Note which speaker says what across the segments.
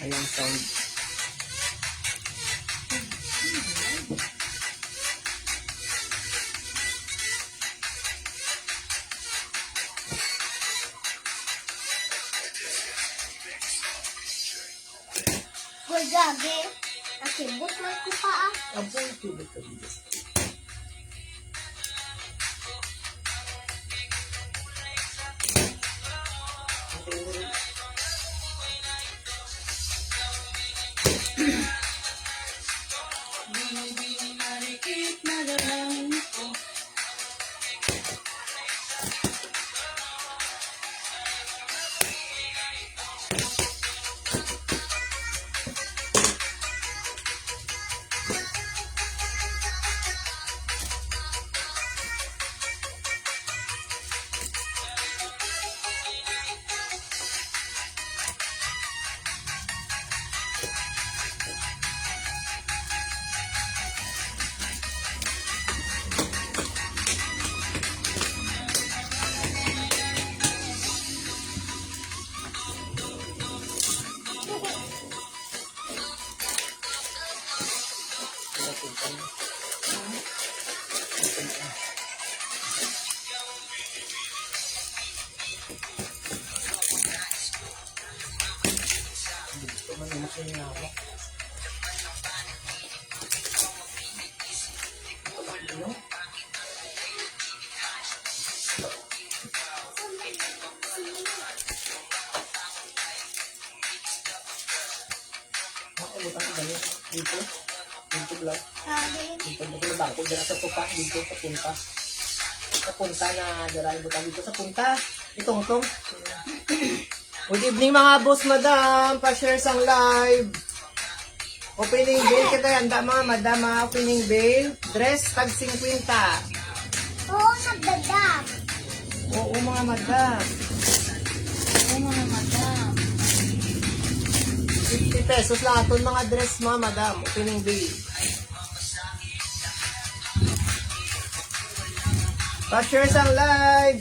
Speaker 1: Ayan sound.
Speaker 2: Hoy, gagi. Nakibot man ko pa ah.
Speaker 1: Abo, tubig ka dito. Dito. Dito lang. Dito na bangko dyan sa sopa. Dito sa punta. Sa punta na darahin buta dito sa punta. Itong. Good evening mga boss, madam. Pa-share sang live. Opening bail kita yanda mga madam. Opening bail. Dress tag 50.
Speaker 2: Oo, nagdadam.
Speaker 1: Oo mga madam. 50 pesos lang aton mga dress mga madam. Opening bail. Pa-share sang live.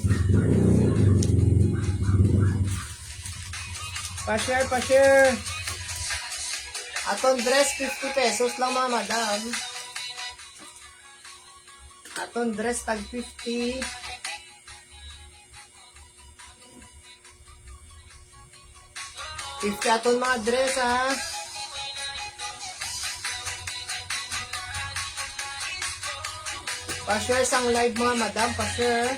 Speaker 1: Pa-share. Aton dress 50 pesos lang mga madam. Aton dress tag 50. Aton mga dress ha. Pa-share sang live mga madam. Pa-share.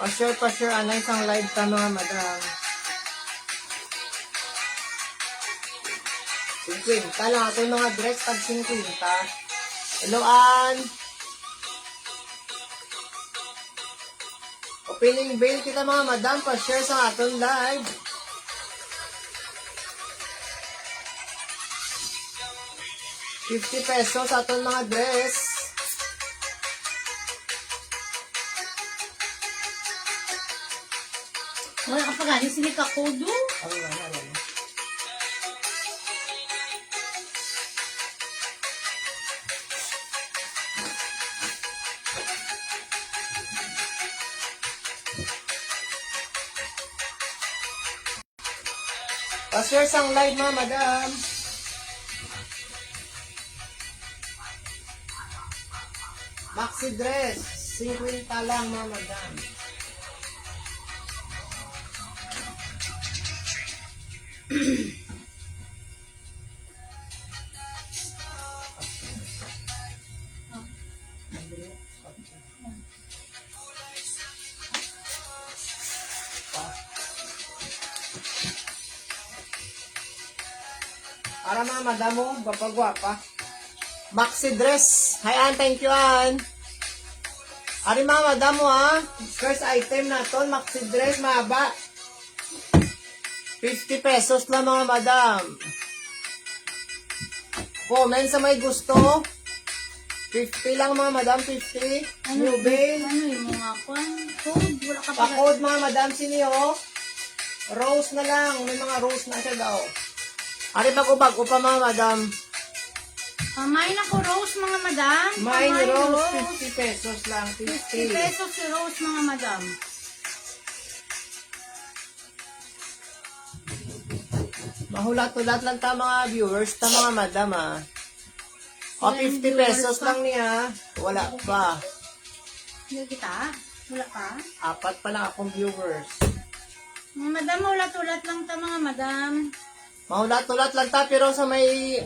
Speaker 1: Pa-share. Anay sang live ta mga madam. 50 lang ako mga dress tag 50. Hello, Ann. Opening bail kita mga madam. Pa-share sa aton live. ₱50 aton mga dress.
Speaker 3: Wala ka pa gani sini ka kodo.
Speaker 1: Ano. Pa-share sang live mga madam. Maxi dress, 50 lang mga madam. Para mga madam mo, gapagwapa. Maxi dress. Hi, Ann. Thank you, Ann. Ari mga madam mo, ha. First item na to, maxi dress, mahaba. 50 pesos lang mga madam. Comment sa may gusto. 50 lang mga madam, 50. New bail.
Speaker 3: Ano yung mga kwan? Code, wala ka pa.
Speaker 1: Pa-code mga madam, siniyo. Rose na lang. May mga rose na siya daw. Ari bago-bago pa mga madam.
Speaker 3: Pamain ako Rose mga madam.
Speaker 1: Mine
Speaker 3: Pamain
Speaker 1: Rose, 50 pesos lang.
Speaker 3: 50
Speaker 1: 50.
Speaker 3: pesos si Rose mga madam.
Speaker 1: Mahulat-hulat lang ta mga viewers, ta mga madam ah. O, 50 pesos lang niya. Wala pa.
Speaker 3: Hindi kita. Wala pa.
Speaker 1: Apat pa lang akong viewers.
Speaker 3: Mga madam, ulat-ulat lang ta mga madam.
Speaker 1: Mahulat-hulat lang ta, pero sa may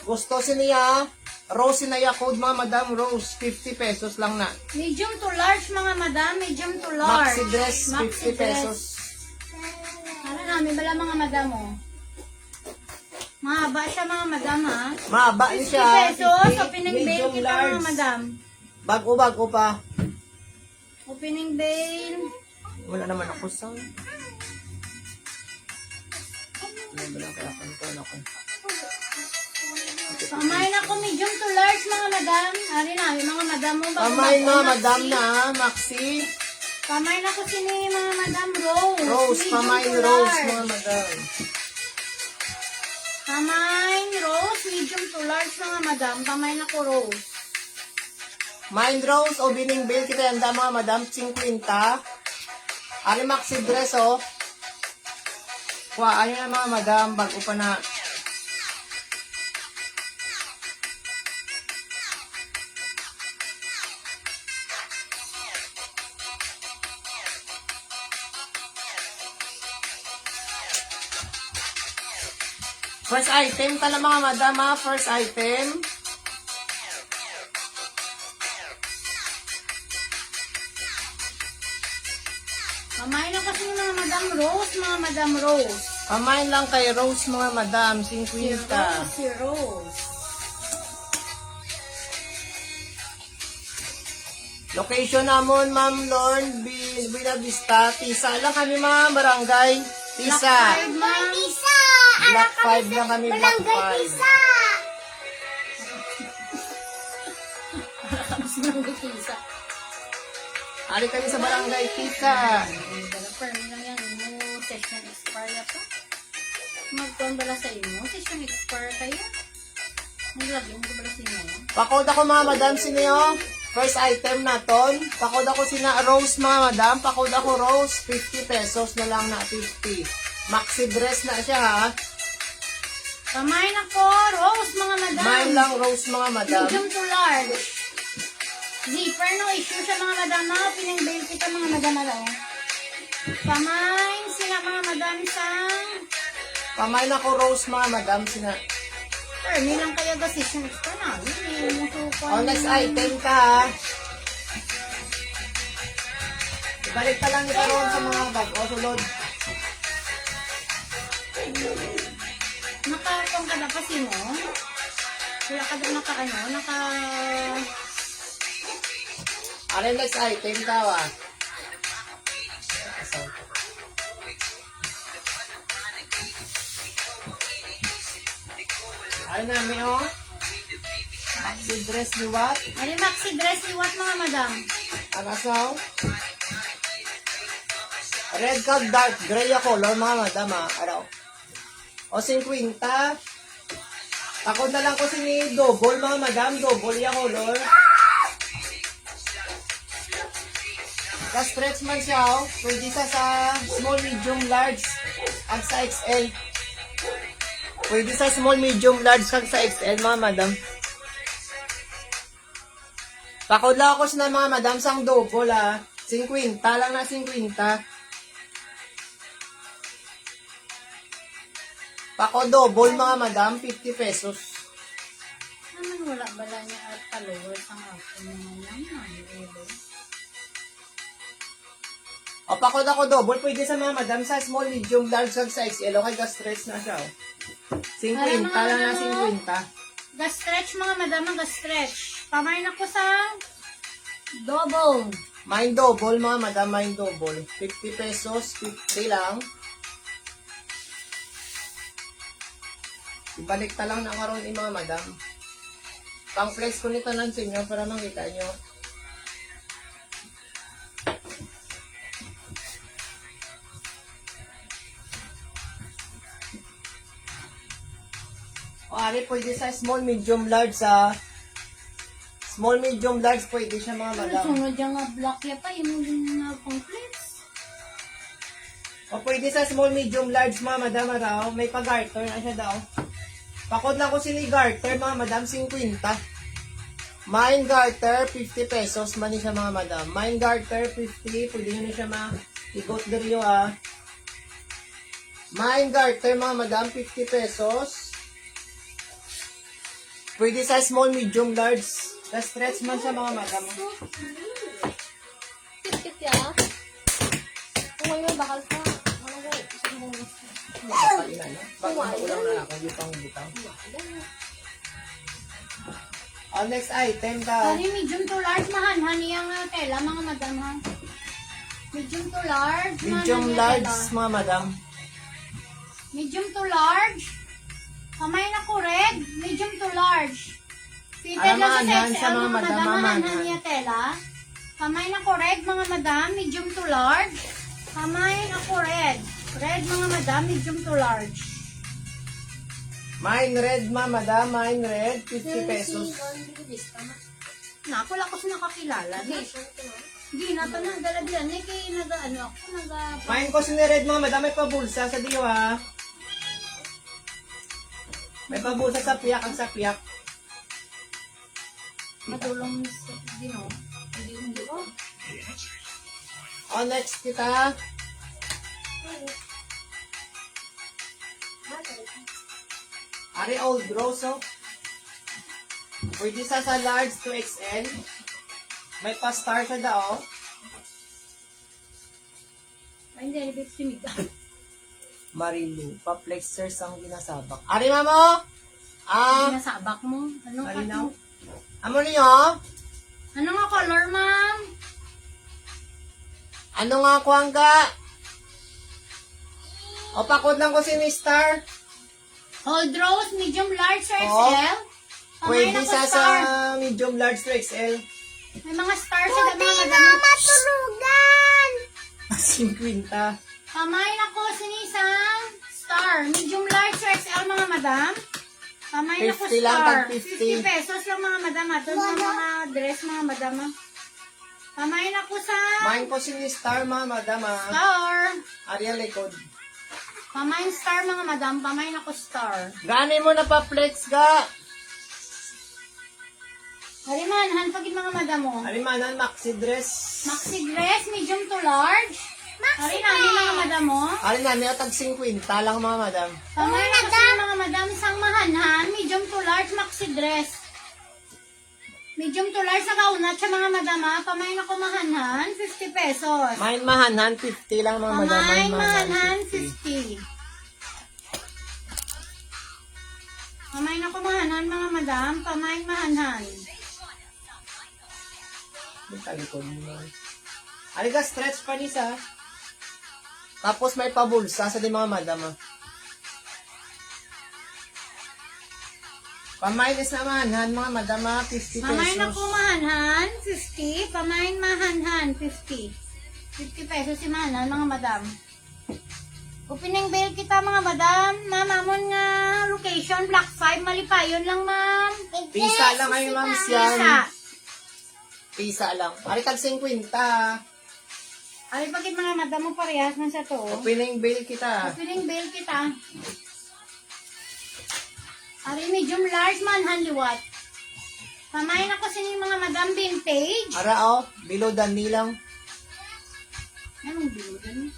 Speaker 1: gusto niya, Rose na code mga madam, Rose, 50 pesos lang na.
Speaker 3: Medium to large mga madam. Medium to large.
Speaker 1: Maxi dress,
Speaker 3: Maxi
Speaker 1: 50 pesos.
Speaker 3: Ano namin, bala mga madam oh. Mahaba siya mga madam ha.
Speaker 1: Mahaba
Speaker 3: 50
Speaker 1: siya.
Speaker 3: pesos.
Speaker 1: 50,
Speaker 3: Opening bail
Speaker 1: medium
Speaker 3: kita
Speaker 1: large.
Speaker 3: mga madam.
Speaker 1: Bago-bago pa.
Speaker 3: Opening bail.
Speaker 1: Wala naman ako sa... Ano ba lang kaya kanton ako?
Speaker 3: Pamain ako medium to large mga madam. Ari namin mga madam mo.
Speaker 1: Pamain mga madam na, Maxi.
Speaker 3: Pamain ako sini mga madam Rose.
Speaker 1: Rose,
Speaker 3: Medium
Speaker 1: pamain
Speaker 3: to
Speaker 1: Rose
Speaker 3: large.
Speaker 1: mga madam.
Speaker 3: Pamain Rose. Medium to large mga madam. Pamain ako Rose.
Speaker 1: Mind Rose o bining bill kita yanda mga madam, 50. Ari Maxi dress oh. Kuhaan nyo na mga madam, bago pa na. First item ka na mga madam ha, first item.
Speaker 3: Pamain ako sini mga madam Rose. Mga madam Rose.
Speaker 1: Pamain lang kay Rose mga madam, 50.
Speaker 3: Si Rose.
Speaker 1: Location namon, Ma'am Lorne, Buena Vista, Tisa lang kami mga barangay. Tisa.
Speaker 3: Black 5 ma'am.
Speaker 2: Pisa!
Speaker 1: Black 5 lang kami, Black
Speaker 2: Barangay
Speaker 1: 5.
Speaker 2: Pisa!
Speaker 3: Pisa.
Speaker 1: Ari kami sa barangay Tisa.
Speaker 3: Permi lang yan. Mo session expire pa. Magkuhan bala sa imo. Session expire kayo. Naglagay mo ko bala sa imo.
Speaker 1: Pakod ako mga madam siniyo. First item naton. Pakod ako sina Rose mga madam. Pakod ako Rose. 50 pesos na lang na 50. Maxi dress na siya ha.
Speaker 3: Pamain ako, Rose, mga madam.
Speaker 1: Mine lang Rose mga madam.
Speaker 3: Medium to large. Zipper, no issue siya mga madam. Na, pinang-bail kita mga madam. Ano? Pamain sila mga madam sa...
Speaker 1: Pamain ako Rose mga madam sina.
Speaker 3: Permi lang kaya gasisyon extra na. Yung suko.
Speaker 1: O next item ka ha. Ibalik ka lang ito ron sa mga bag. O sulod.
Speaker 3: Nakakong ka na kasi mo. Wala ka doon naka...
Speaker 1: Ano yung next item ka ha. Ano namin o? Maxi dress ni what?
Speaker 3: Ano yung maxi dress ni what mga madam?
Speaker 1: Ang asaw? Red card dark gray a color mga madam ha. Ano? O 50. Ako na lang ko si double mga madam. Double ya color. Ka-stretch man siya o. Pwede sa small, medium, large. At sa XL. Pwede sa small, medium, large. At sa XL mga madam. Pakod lang ako sa mga madam sang double ha. 50 lang na 50. Pako double mga madam, 50 pesos.
Speaker 3: Naman wala bala niya at followers ang ako naman lang.
Speaker 1: O pako ako double, pwede sa mga madam sa small, medium, large, sa XL. Okay, ga-stretch na siya. 50 lang na 50.
Speaker 3: Ga-stretch mga madam, ga-stretch. Pamain ako sa double.
Speaker 1: Mine double mga madam, mine double. 50 pesos, 50 lang. Ibalik ta lang na karon yung mga madam. Pang-flex ko nito lang sa inyo para makita nyo. O, ari, pwede sa small, medium, large sa... Small, medium, large, pwede siya mga
Speaker 3: Ano
Speaker 1: madam.
Speaker 3: sunod yung nga black ya pa, yung na complex.
Speaker 1: O, pwede sa small, medium, large, mga madam, araw. May pag-garter na siya daw. Pakod lang ko sila garter, mga madam, 50. Mine garter, 50 pesos. Mani siya, mga madam. Mine garter, 50. Pwede nyo na siya igot diriyo, ah. Mine garter, mga madam, 50 pesos. Pwede sa small, medium, large. Na-stretch man siya, mga madam.
Speaker 2: Tip ya. Kung may bakal pa. Ano ko?
Speaker 1: Makakain na. Bakit maulang na ako, yung pang butang. Next item daw.
Speaker 3: Sorry, medium to large, mahanhan niyang tela, mga madam ha. Medium to large,
Speaker 1: Medium,
Speaker 3: mahanhan
Speaker 1: large,
Speaker 3: niya tela.
Speaker 1: mga madam.
Speaker 3: Medium to large. Kamay na ko red, medium to large. Fitted
Speaker 1: Ay,
Speaker 3: lang sa
Speaker 1: mahanhan
Speaker 3: XL,
Speaker 1: sa mga madam,
Speaker 3: mahanhan
Speaker 1: mahanhan.
Speaker 3: niya tela. Kamay na ko red, mga madam, medium to large. Kamay na ko red. Red, mga madam, medium to large.
Speaker 1: Mine red, mga madam. Mine red, 50 pesos.
Speaker 3: Naku, lakos nakakilala. Hindi na pa nang dalagyan. Eh, kaya nag-ano ako,
Speaker 1: Mine ko red, mga madam. May pabulsa sa diyo, ha. May pabulsa sa piyak, ang sa piyak.
Speaker 3: matulong sa dino. Hindi ko.
Speaker 1: Next kita. Ari old rose, oh. Pwede sa large to XL. May pa-star siya daw.
Speaker 3: Ay, hindi. Ibig siniga.
Speaker 1: Marilu. Pa-flexers ang ginasabak. Ari, mamo!
Speaker 3: Sinasabak mo. Anong
Speaker 1: Marinaw.
Speaker 3: ano?
Speaker 1: Amo niyo?
Speaker 3: Ano nga color, ma'am?
Speaker 1: Ano nga ako hangga? O, pakod lang ko si Star.
Speaker 3: Old rose, medium large or
Speaker 1: Oh.
Speaker 3: XL? Kamay
Speaker 1: Pwede
Speaker 3: na ko
Speaker 1: sa
Speaker 3: star.
Speaker 1: medium large to XL.
Speaker 3: May mga stars sa mga madam.
Speaker 2: Matulugan!
Speaker 1: 50.
Speaker 3: Kamay na ko sinisang star. Medium large or XL, mga madam. Kamay na ko
Speaker 1: 50 lang,
Speaker 3: star.
Speaker 1: tag 50.
Speaker 3: 50 pesos lang, mga madam. Ito sa mga dress, mga madam. Kamay na ko sa
Speaker 1: Main ko si Star, mga madam, ah.
Speaker 3: star.
Speaker 1: Ariel likod.
Speaker 3: Kamay star, mga madam. Kamay na ko star.
Speaker 1: Gani mo na pa-flex ga.
Speaker 3: Haliman, hanpagin mga madam mo.
Speaker 1: Alimanan, maxi dress.
Speaker 3: Maxi dress, medium to large. Hari na, mga madam mo.
Speaker 1: Alin na, niya tag 50 lang, mga madam.
Speaker 3: Kamay na kasi mga madam, isang mahanhan, medium to large, maxi dress. Medium to large, nakaunat siya mga madam ha. Kamay na ko mahanhan, 50 pesos.
Speaker 1: Main mahanan, 50 lang, mga madam.
Speaker 3: Kamay
Speaker 1: Main
Speaker 3: mahanhan,
Speaker 1: 50.
Speaker 3: 50. Kamay na ko mahanhan mga madam, kamay mahanhan.
Speaker 1: Yung talikod mo. Aliga, stretch pa nisa. Tapos may pabulsa sa di mga madam, ah. Pamainis na mahanan, mga madam, ah, 50
Speaker 3: Kamay na
Speaker 1: pesos.
Speaker 3: ko mahanhan, 50. Kamay mahanhan, 50. 50 pesos si mahanhan mga madam. Opening bell kita mga madam. Ma'am, amon nga location, Block 5, Malipayon lang ma'am.
Speaker 1: Pisa lang kayo, ma'am, siyan.
Speaker 3: Isa.
Speaker 1: Pisa lang. Ari tag 50.
Speaker 3: Ay, bakit mga madam mo parehas man sa to?
Speaker 1: Opening bill kita.
Speaker 3: Opening bell kita. Ari, medium large man, hanliwat. Kamay na ko sining mga madam vintage.
Speaker 1: Ara, oh, below the knee lang.
Speaker 3: Anong biludan?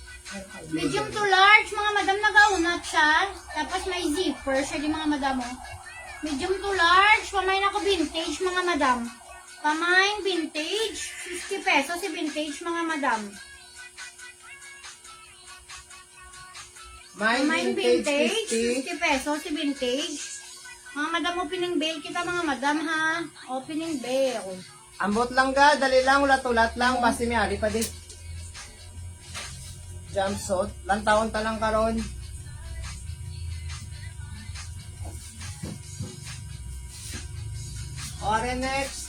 Speaker 3: Medium to large, mga madam nagaunat siya. Tapos may zipper siya di mga madam mo. Medium to large, kamay na ko vintage mga madam. Kamay vintage, 50 pesos si vintage mga madam.
Speaker 1: Mine
Speaker 3: Kamay
Speaker 1: vintage,
Speaker 3: vintage,
Speaker 1: 50.
Speaker 3: 50 pesos si vintage. Mga madam, opening bail kita mga madam ha. Opening bail.
Speaker 1: Ambot lang ga, dali lang, ulat-ulat lang. Basta may ari pa din. Jumpsuit. Lantaon talang karon. Ore next.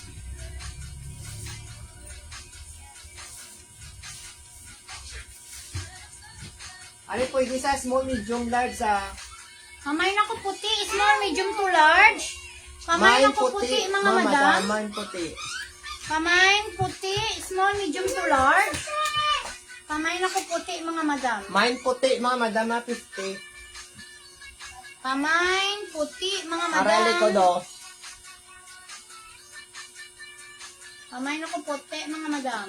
Speaker 1: Ari pwede sa small, medium, large sa
Speaker 3: Kamay na ko puti, small, medium to large. Kamay na ko puti, mga madam.
Speaker 1: Main puti.
Speaker 3: Kamay puti, small, medium to large. Kamay na ko puti, mga madam.
Speaker 1: Main puti, mga madam, 50.
Speaker 3: Kamay puti, mga madam.
Speaker 1: Arali ko do.
Speaker 3: Kamay na ko puti, mga madam.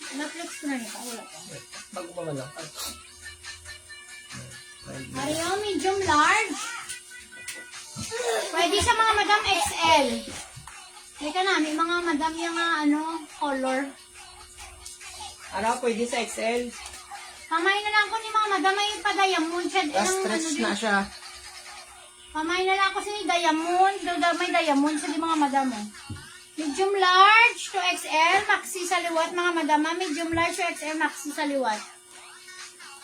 Speaker 3: Na-flex ko na nito. Wala pa.
Speaker 1: Bago pa man lang.
Speaker 3: Mario, medium large. Pwede sa mga madam XL. Teka namin, mga madam yung color.
Speaker 1: Ano, pwede sa XL?
Speaker 3: Kamay na lang ko ni mga madam ay pa-diamond siya.
Speaker 1: Stretch na siya.
Speaker 3: Kamay na lang ko si diamond. May diamond siya di mga madam. Oh. Medium large to XL, maxi sa liwat mga madam. Medium large to XL, maxi sa liwat.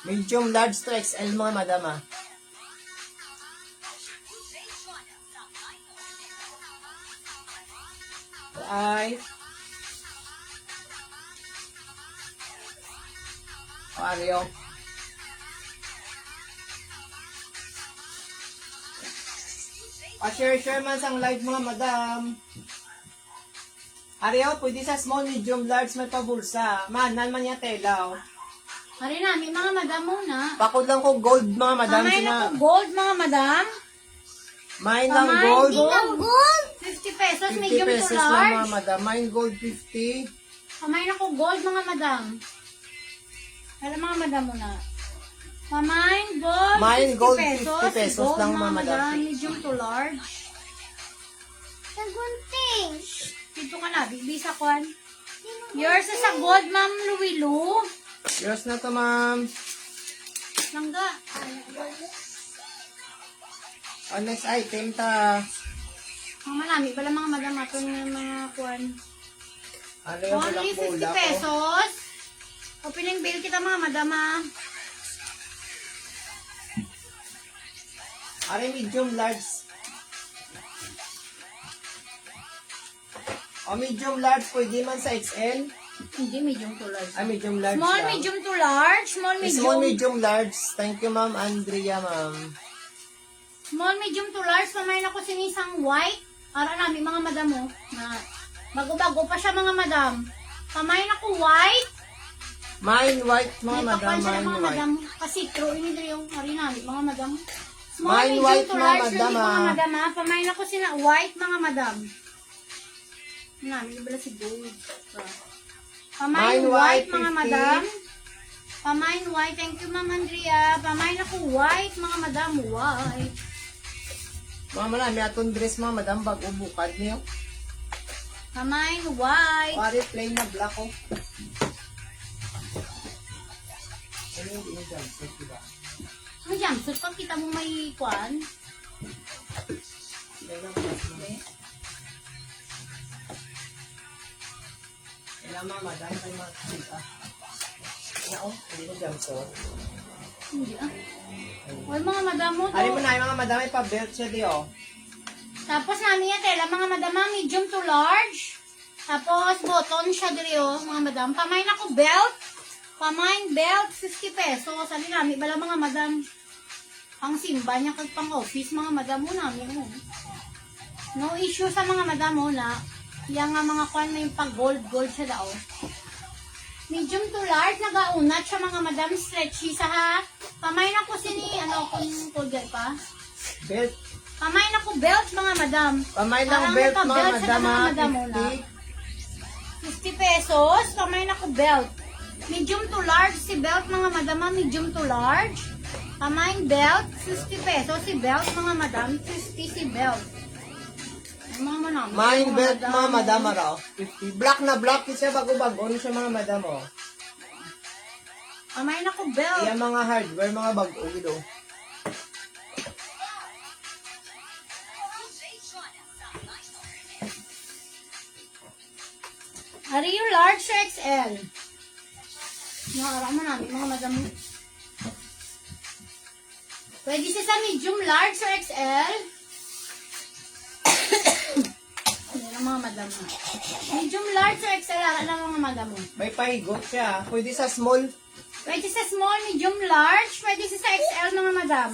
Speaker 1: Medium large to XL, mga madam, ah. Ay. Mario. Pa-share man sang live, mga madam. Ariyo, pwede sa small, medium, large, may pabulsa. Manan man niya telaw.
Speaker 3: Hari namin mga madam muna.
Speaker 1: Pakod lang ko gold, mga madam.
Speaker 3: Kamay na ko gold mga madam.
Speaker 1: Mine lang
Speaker 3: Kamay,
Speaker 1: gold.
Speaker 2: Gold!
Speaker 3: 50 pesos,
Speaker 1: 50
Speaker 3: medium to
Speaker 1: pesos lang, mga
Speaker 3: large.
Speaker 1: madam. Mine gold, 50.
Speaker 3: Kamay na ko gold mga madam. Kaya mga madam muna. Kamay gold,
Speaker 1: Mine
Speaker 3: 50
Speaker 1: gold,
Speaker 3: pesos.
Speaker 1: 50 pesos
Speaker 3: Gold,
Speaker 1: lang,
Speaker 3: mga
Speaker 1: mga madam.
Speaker 3: Medium to large.
Speaker 2: Nagunting!
Speaker 3: Dito ka na, bibisa kwan. Yours is a gold, ma'am Louie Lou.
Speaker 1: Yours na to, ma'am.
Speaker 3: Langga.
Speaker 1: Oh, next item ta.
Speaker 3: Mga malami pala mga madam ato ng mga kwan.
Speaker 1: Ano yung
Speaker 3: Only 50
Speaker 1: bulak-bulak?
Speaker 3: pesos. Opening bill kita mga madam ah.
Speaker 1: Ano medium, large? O medium, large, pwede man sa XL?
Speaker 3: Hindi, medium to large.
Speaker 1: Ah, medium, large
Speaker 3: Small,
Speaker 1: lang.
Speaker 3: medium to large. Small, medium.
Speaker 1: Small, medium, large. Thank you, ma'am Andrea, ma'am.
Speaker 3: Small, medium to large. Pamain ako sinisang white. Para namin mga madam mo. Na bago-bago pa siya mga madam. Pamain ako white.
Speaker 1: Mine white, mga
Speaker 3: May
Speaker 1: madam,
Speaker 3: papan siya
Speaker 1: mine
Speaker 3: ng mga
Speaker 1: white.
Speaker 3: madam. Kasi true, ini dito yung hari namin mga madam. Small,
Speaker 1: Mine
Speaker 3: medium
Speaker 1: white,
Speaker 3: to
Speaker 1: mga
Speaker 3: large.
Speaker 1: madam,
Speaker 3: Hindi mga
Speaker 1: ah.
Speaker 3: madam ha. Pamain ako sina white mga madam. Namin, ibala si gold. Pamain
Speaker 1: Mine
Speaker 3: white,
Speaker 1: white,
Speaker 3: mga
Speaker 1: 50.
Speaker 3: madam. Pamain white. Thank you, Ma'am Andrea. Pamain ako white, mga madam. White.
Speaker 1: Mga marami atong dress, mga madam, bago bukad niyo.
Speaker 3: Pamain white.
Speaker 1: Pari plain na black, oh. Ano yung jumpsuit, diba?
Speaker 3: Ang jumpsuit, pag kita mo may kwan.
Speaker 1: Plain na black, no? Kailangan, mga madam, kayo mga kita. Ano, oh, hindi ko jumpsuit.
Speaker 3: Hindi ah. Well, mga madam mo to.
Speaker 1: Ano mo na, yung mga madam, may pa-belt siya, di, oh.
Speaker 3: Tapos namin yan, tela, mga madam, medium to large. Tapos, button siya diri, oh, mga madam. Pamain ako belt. Pamain belt, 50 pesos. Sabi namin, bala mga madam, pang simba niya kag pang office, mga madam mo namin. Oh. No issue sa mga madam mo na, yung nga mga kwan may pag-gold siya daw. Medium to large, nagaunat siya mga madam, stretchy sa ha. Pamain ako sini, kung kulgay pa.
Speaker 1: Belt.
Speaker 3: Pamain ako belt, mga madam.
Speaker 1: Pamay ng
Speaker 3: Parang
Speaker 1: belt,
Speaker 3: may
Speaker 1: mga
Speaker 3: pa-belt sa
Speaker 1: madam,
Speaker 3: mga
Speaker 1: ah,
Speaker 3: madam mo na.
Speaker 1: 50.
Speaker 3: 50 pesos, pamain ako belt. Medium to large si belt, mga madam, medium to large. Pamain belt, 50 pesos si belt, mga madam, 50 si belt. Mga madam.
Speaker 1: Mine belt, mga madam, araw. 50. Black na black, siya bago-bago. Ano siya, mga madam, oh.
Speaker 3: Pamain ako belt.
Speaker 1: Iya mga hardware, mga bago, gilo.
Speaker 3: Are you large or XL? Nakara mo namin, mga madam. Pwede siya sa medium, large or XL? Hindi na mga madam. Medium, large or XL, ara na mga madam.
Speaker 1: May pahigot siya. Pwede sa small.
Speaker 3: Pwede sa small, medium, large. Pwede siya sa XL, mga madam.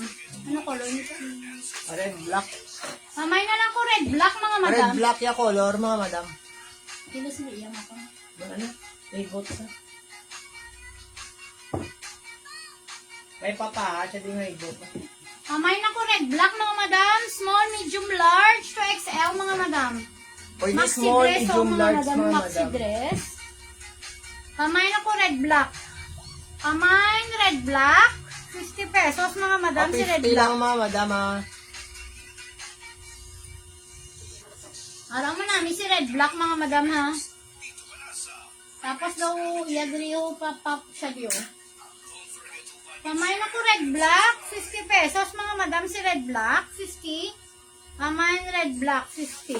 Speaker 3: Ano color nito?
Speaker 1: Red black.
Speaker 3: Mamay na lang ko red black mga madam.
Speaker 1: Red black ya color mga madam.
Speaker 3: Kilo sila iyan ako.
Speaker 1: Ano? May goat sa. May papa, siya din may goat.
Speaker 3: Mamay na ko red black mga madam. Small, medium, large to XL mga madam.
Speaker 1: Pwede
Speaker 3: Maxi
Speaker 1: small,
Speaker 3: dress o
Speaker 1: medium,
Speaker 3: mga
Speaker 1: large
Speaker 3: madam.
Speaker 1: mga
Speaker 3: Maxi
Speaker 1: madam.
Speaker 3: dress. Mamay na ko red black. Mamay red black. 50 pesos mga madam
Speaker 1: O,
Speaker 3: si red
Speaker 1: 50
Speaker 3: black.
Speaker 1: lang mga madam ah.
Speaker 3: Araw mo namin si red black mga madam ha. Tapos daw iadriyo pop siya diyo. Mamay na ko red black, 50 pesos mga madam si red black, 50. Mamay red black, 50.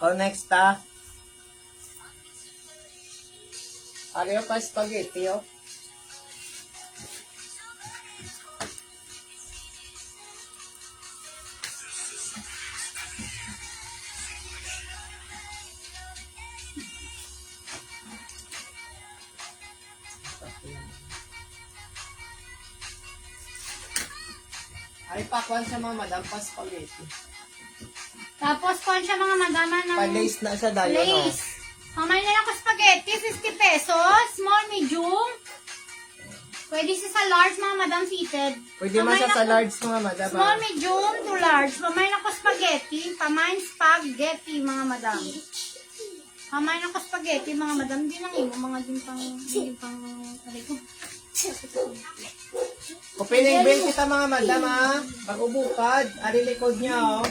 Speaker 1: O, next ah. Ariyo pa spaghetti oh. Ay, pakwan sa mga madam pa spaghetti.
Speaker 3: Tapos kung siya mga madama ng
Speaker 1: Pa-lace na siya dahil no.
Speaker 3: lace. Mamay na lang ko spaghetti, 50 pesos. Small, medium. Pwede siya sa large mga madam fitted.
Speaker 1: Pwede man
Speaker 3: Mamay
Speaker 1: siya
Speaker 3: na
Speaker 1: sa
Speaker 3: ko-
Speaker 1: large mga madam.
Speaker 3: Small,
Speaker 1: ah.
Speaker 3: medium to large. Mamay na ko spaghetti. Pamain spaghetti mga madam. Mamay na ko spaghetti mga madam. Di nang imo mga din pang aray ko.
Speaker 1: Opening bell kita mga madam ah. Bago bukad, ari likod niya oh.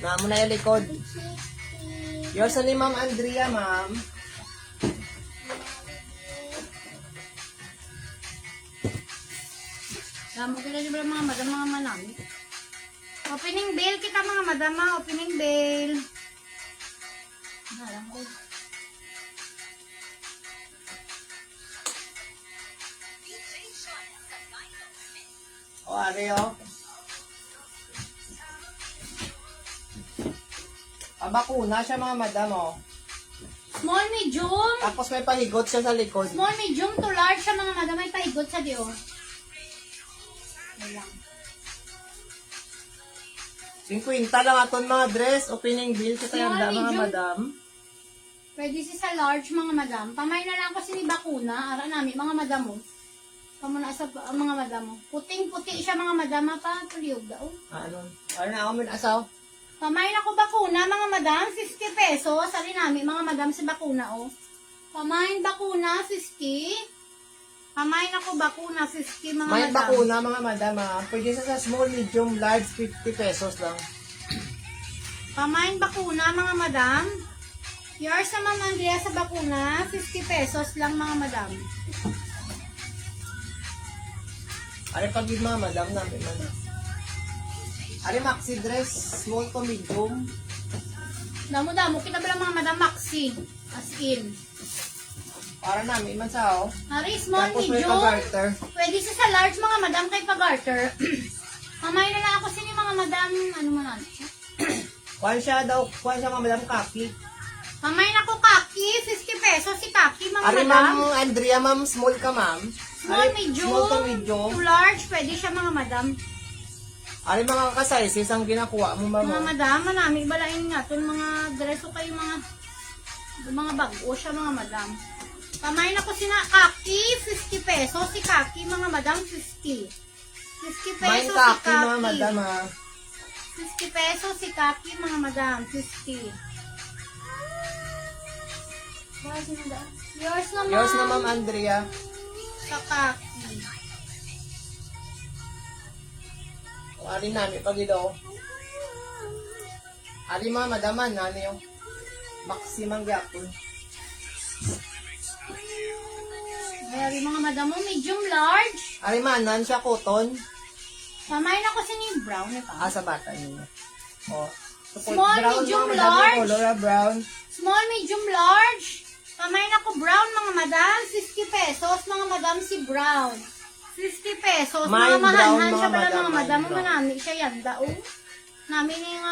Speaker 1: Na mo na yung likod. Yours ni Ma'am Andrea, ma'am.
Speaker 3: Damo ko na mga madam mga manami. Opening bell kita mga madam ha. Opening bell. Alam ko.
Speaker 1: O, ari oh. Bakuna siya mga madam oh.
Speaker 3: Small, medium.
Speaker 1: Tapos may pahigot siya sa likod.
Speaker 3: Small, medium to large siya mga madam. May pahigot sa diyo. Ayan.
Speaker 1: 50 lang aton mga dress. Opening bill sa
Speaker 3: Small,
Speaker 1: tayanda mga
Speaker 3: medium.
Speaker 1: madam.
Speaker 3: Pwede siya sa large mga madam. Pamay na lang kasi ni bakuna. Ara namin mga madam mo. Pamuna sa mga madam mo. Puting-puti siya mga madam ha, pa. Tuliyog daw.
Speaker 1: Ano? Ano na ako min asaw?
Speaker 3: Pamay na ko bakuna mga madam. 50 pesos. Sari namin mga madam si bakuna oh. Pamain bakuna 50. Pamain ako bakuna 50 mga
Speaker 1: May
Speaker 3: madam.
Speaker 1: bakuna mga madam ah. Pwede sa small, medium, large, 50 pesos lang.
Speaker 3: Pamain bakuna mga madam. Yours sa Ma'am Andrea sa bakuna, 50 pesos lang mga madam.
Speaker 1: Ari pag yung mga madam namin man. Ari maxi dress, small to medium.
Speaker 3: Damo-damo, kita ba lang mga madam maxi? As in.
Speaker 1: Para namin man sa oh.
Speaker 3: Hari, small,
Speaker 1: Tapos may
Speaker 3: medium.
Speaker 1: pag-garter.
Speaker 3: Pwede siya sa large mga madam kay pag-garter. Mamay na lang ako sini mga madam, ano man ano.
Speaker 1: Kuhan siya mga madam kaki.
Speaker 3: Mamay na ko kaki, 50 pesos si kaki mga
Speaker 1: Ari
Speaker 3: madam.
Speaker 1: ma'am Andrea, ma'am, small ka ma'am.
Speaker 3: Small,
Speaker 1: Ari,
Speaker 3: medium,
Speaker 1: Small to medium.
Speaker 3: to large, pwede siya mga madam.
Speaker 1: Ari mga ka-sizes ang ginakuha mo ma'am.
Speaker 3: Mga
Speaker 1: oh.
Speaker 3: madam, manami balain nga itong mga dress o kayo mga bago siya mga madam. Pamay na ko sina kaki, 50 pesos si kaki mga madam, 50. 50
Speaker 1: May
Speaker 3: pesos si
Speaker 1: kaki
Speaker 3: kaki.
Speaker 1: mga madam ah.
Speaker 3: 50 pesos si kaki mga madam, 50. Yours naman.
Speaker 1: Yours na ma'am Andrea.
Speaker 3: Sa kaki.
Speaker 1: O, ari namin pag ito. Ari mga madaman, ano yung maximum gapon.
Speaker 3: Ay, mga madam mo, medium large.
Speaker 1: Ari manan siya cotton.
Speaker 3: Pamay na ko sini brown ito.
Speaker 1: Sa bata niyo. O.
Speaker 3: Small, medium,
Speaker 1: mga madam,
Speaker 3: large.
Speaker 1: yung color ah, brown.
Speaker 3: Small, medium, large. Pamay na ko brown mga madam, 50 pesos mga madam si brown. 50 pesos.
Speaker 1: Mine
Speaker 3: Mga
Speaker 1: brown,
Speaker 3: mahanhan
Speaker 1: mga
Speaker 3: siya pala
Speaker 1: madam,
Speaker 3: mga
Speaker 1: mine
Speaker 3: madam.
Speaker 1: brown.
Speaker 3: Manami siya yanda oh. Namin yung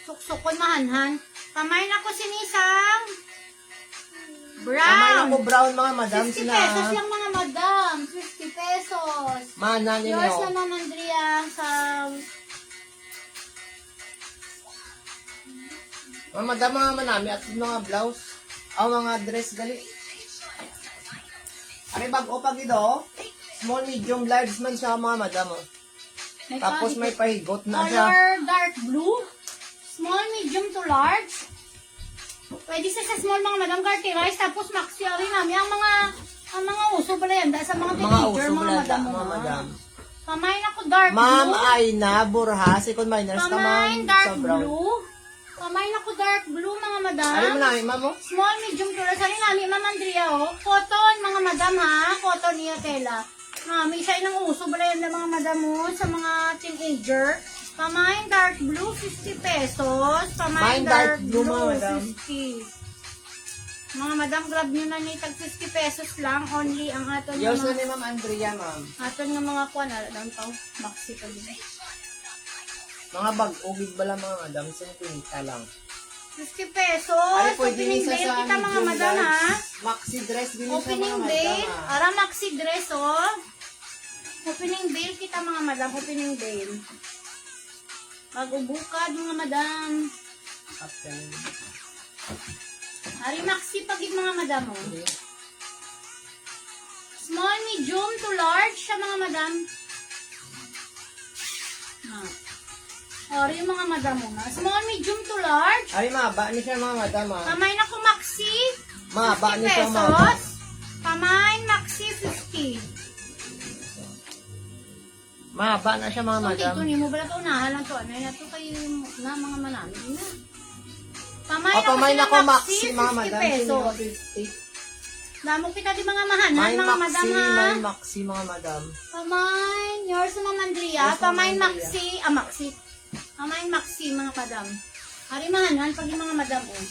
Speaker 3: suksukon mahanhan. Pamay na ko sinisang
Speaker 1: Kamay na
Speaker 3: brown.
Speaker 1: ko brown mga madam.
Speaker 3: 50 pesos lang mga madam. 50 pesos.
Speaker 1: Mana ninyo.
Speaker 3: Yours na Ma'am Andrea sa...
Speaker 1: Mga madam, mga manami at mga blouse. O mga dress gali. Ari bago pag ito, small, medium, large man siya mga madam. Oh.
Speaker 3: May
Speaker 1: Tapos may pahigot na siya.
Speaker 3: color dark blue. Small, medium to large. Pwede sa small mga madam garterize. Tapos maxi rin namin. Ang mga uso pala yan. Dahil sa mga
Speaker 1: Mga
Speaker 3: teenager,
Speaker 1: uso
Speaker 3: mga
Speaker 1: pala
Speaker 3: madam.
Speaker 1: mga madam.
Speaker 3: Pamain ako dark
Speaker 1: Ma'am
Speaker 3: blue.
Speaker 1: Aina Burha, second minors ka
Speaker 3: Pamain
Speaker 1: ma'am
Speaker 3: dark
Speaker 1: sa brown.
Speaker 3: blue. Pamain ako dark blue mga madam.
Speaker 1: Ari mo na, ma'am oh.
Speaker 3: Small, medium to large. Sabi namin, Ma'am Andrea, oh. Cotton, mga madam, ha? Cotton niya tela. Mami, siya ng uso. Bala yan ng mga madam mo sa mga teenager. Pamain dark blue, 50 pesos. Pamain
Speaker 1: Main dark
Speaker 3: dark
Speaker 1: blue,
Speaker 3: blue,
Speaker 1: mga madam.
Speaker 3: 50. Mga madam, grab nyo na ni tag 50 pesos lang. Only ang aton
Speaker 1: Yours na
Speaker 3: mga...
Speaker 1: ni Ma'am Andrea, ma'am.
Speaker 3: Aton nga mga kuwan, alam pa, maxi pa din.
Speaker 1: Mga bag-ugig bala mga madam, 50 lang.
Speaker 3: 50 pesos.
Speaker 1: Ay, pwede
Speaker 3: Opening
Speaker 1: isa
Speaker 3: bell
Speaker 1: sa
Speaker 3: kita mga
Speaker 1: medium
Speaker 3: madam, ha?
Speaker 1: large. Maxi dress din sa
Speaker 3: Opening
Speaker 1: mga
Speaker 3: bail.
Speaker 1: madam. ah.
Speaker 3: Ara maxi dress, oh. Opening bail kita mga madam. Opening bail. Pag-ubukad mga madam.
Speaker 1: Afternoon.
Speaker 3: Ari maxi pagig mga madam, oh.
Speaker 1: Hindi.
Speaker 3: Small, medium to large siya mga madam. Ari yung mga madam mo na. Small, medium to large.
Speaker 1: Ay, maba ni siya mga madam ah.
Speaker 3: Kamay na ko maxi.
Speaker 1: Maba
Speaker 3: 50
Speaker 1: ni siya maba.
Speaker 3: pesos. Kamay maxi 50.
Speaker 1: Maba na siya mga
Speaker 3: So,
Speaker 1: madam.
Speaker 3: dito ni mo bala ito unahan lang to. Ano na to kayo na mga manami na. Pamay
Speaker 1: O, pamay na ko
Speaker 3: sila
Speaker 1: maxi mga
Speaker 3: 50
Speaker 1: madam.
Speaker 3: pesos.
Speaker 1: 50.
Speaker 3: Damo kita di mga mahanan,
Speaker 1: May
Speaker 3: mga
Speaker 1: maxi,
Speaker 3: madam ha.
Speaker 1: may maxi mga madam.
Speaker 3: Pamay, yours na Ma'am Andrea.
Speaker 1: Yours, Ma'am
Speaker 3: Pamay
Speaker 1: Andrea.
Speaker 3: maxi, maxi. Pamay maxi mga madam. Hari mahanan pag yung mga madam oh.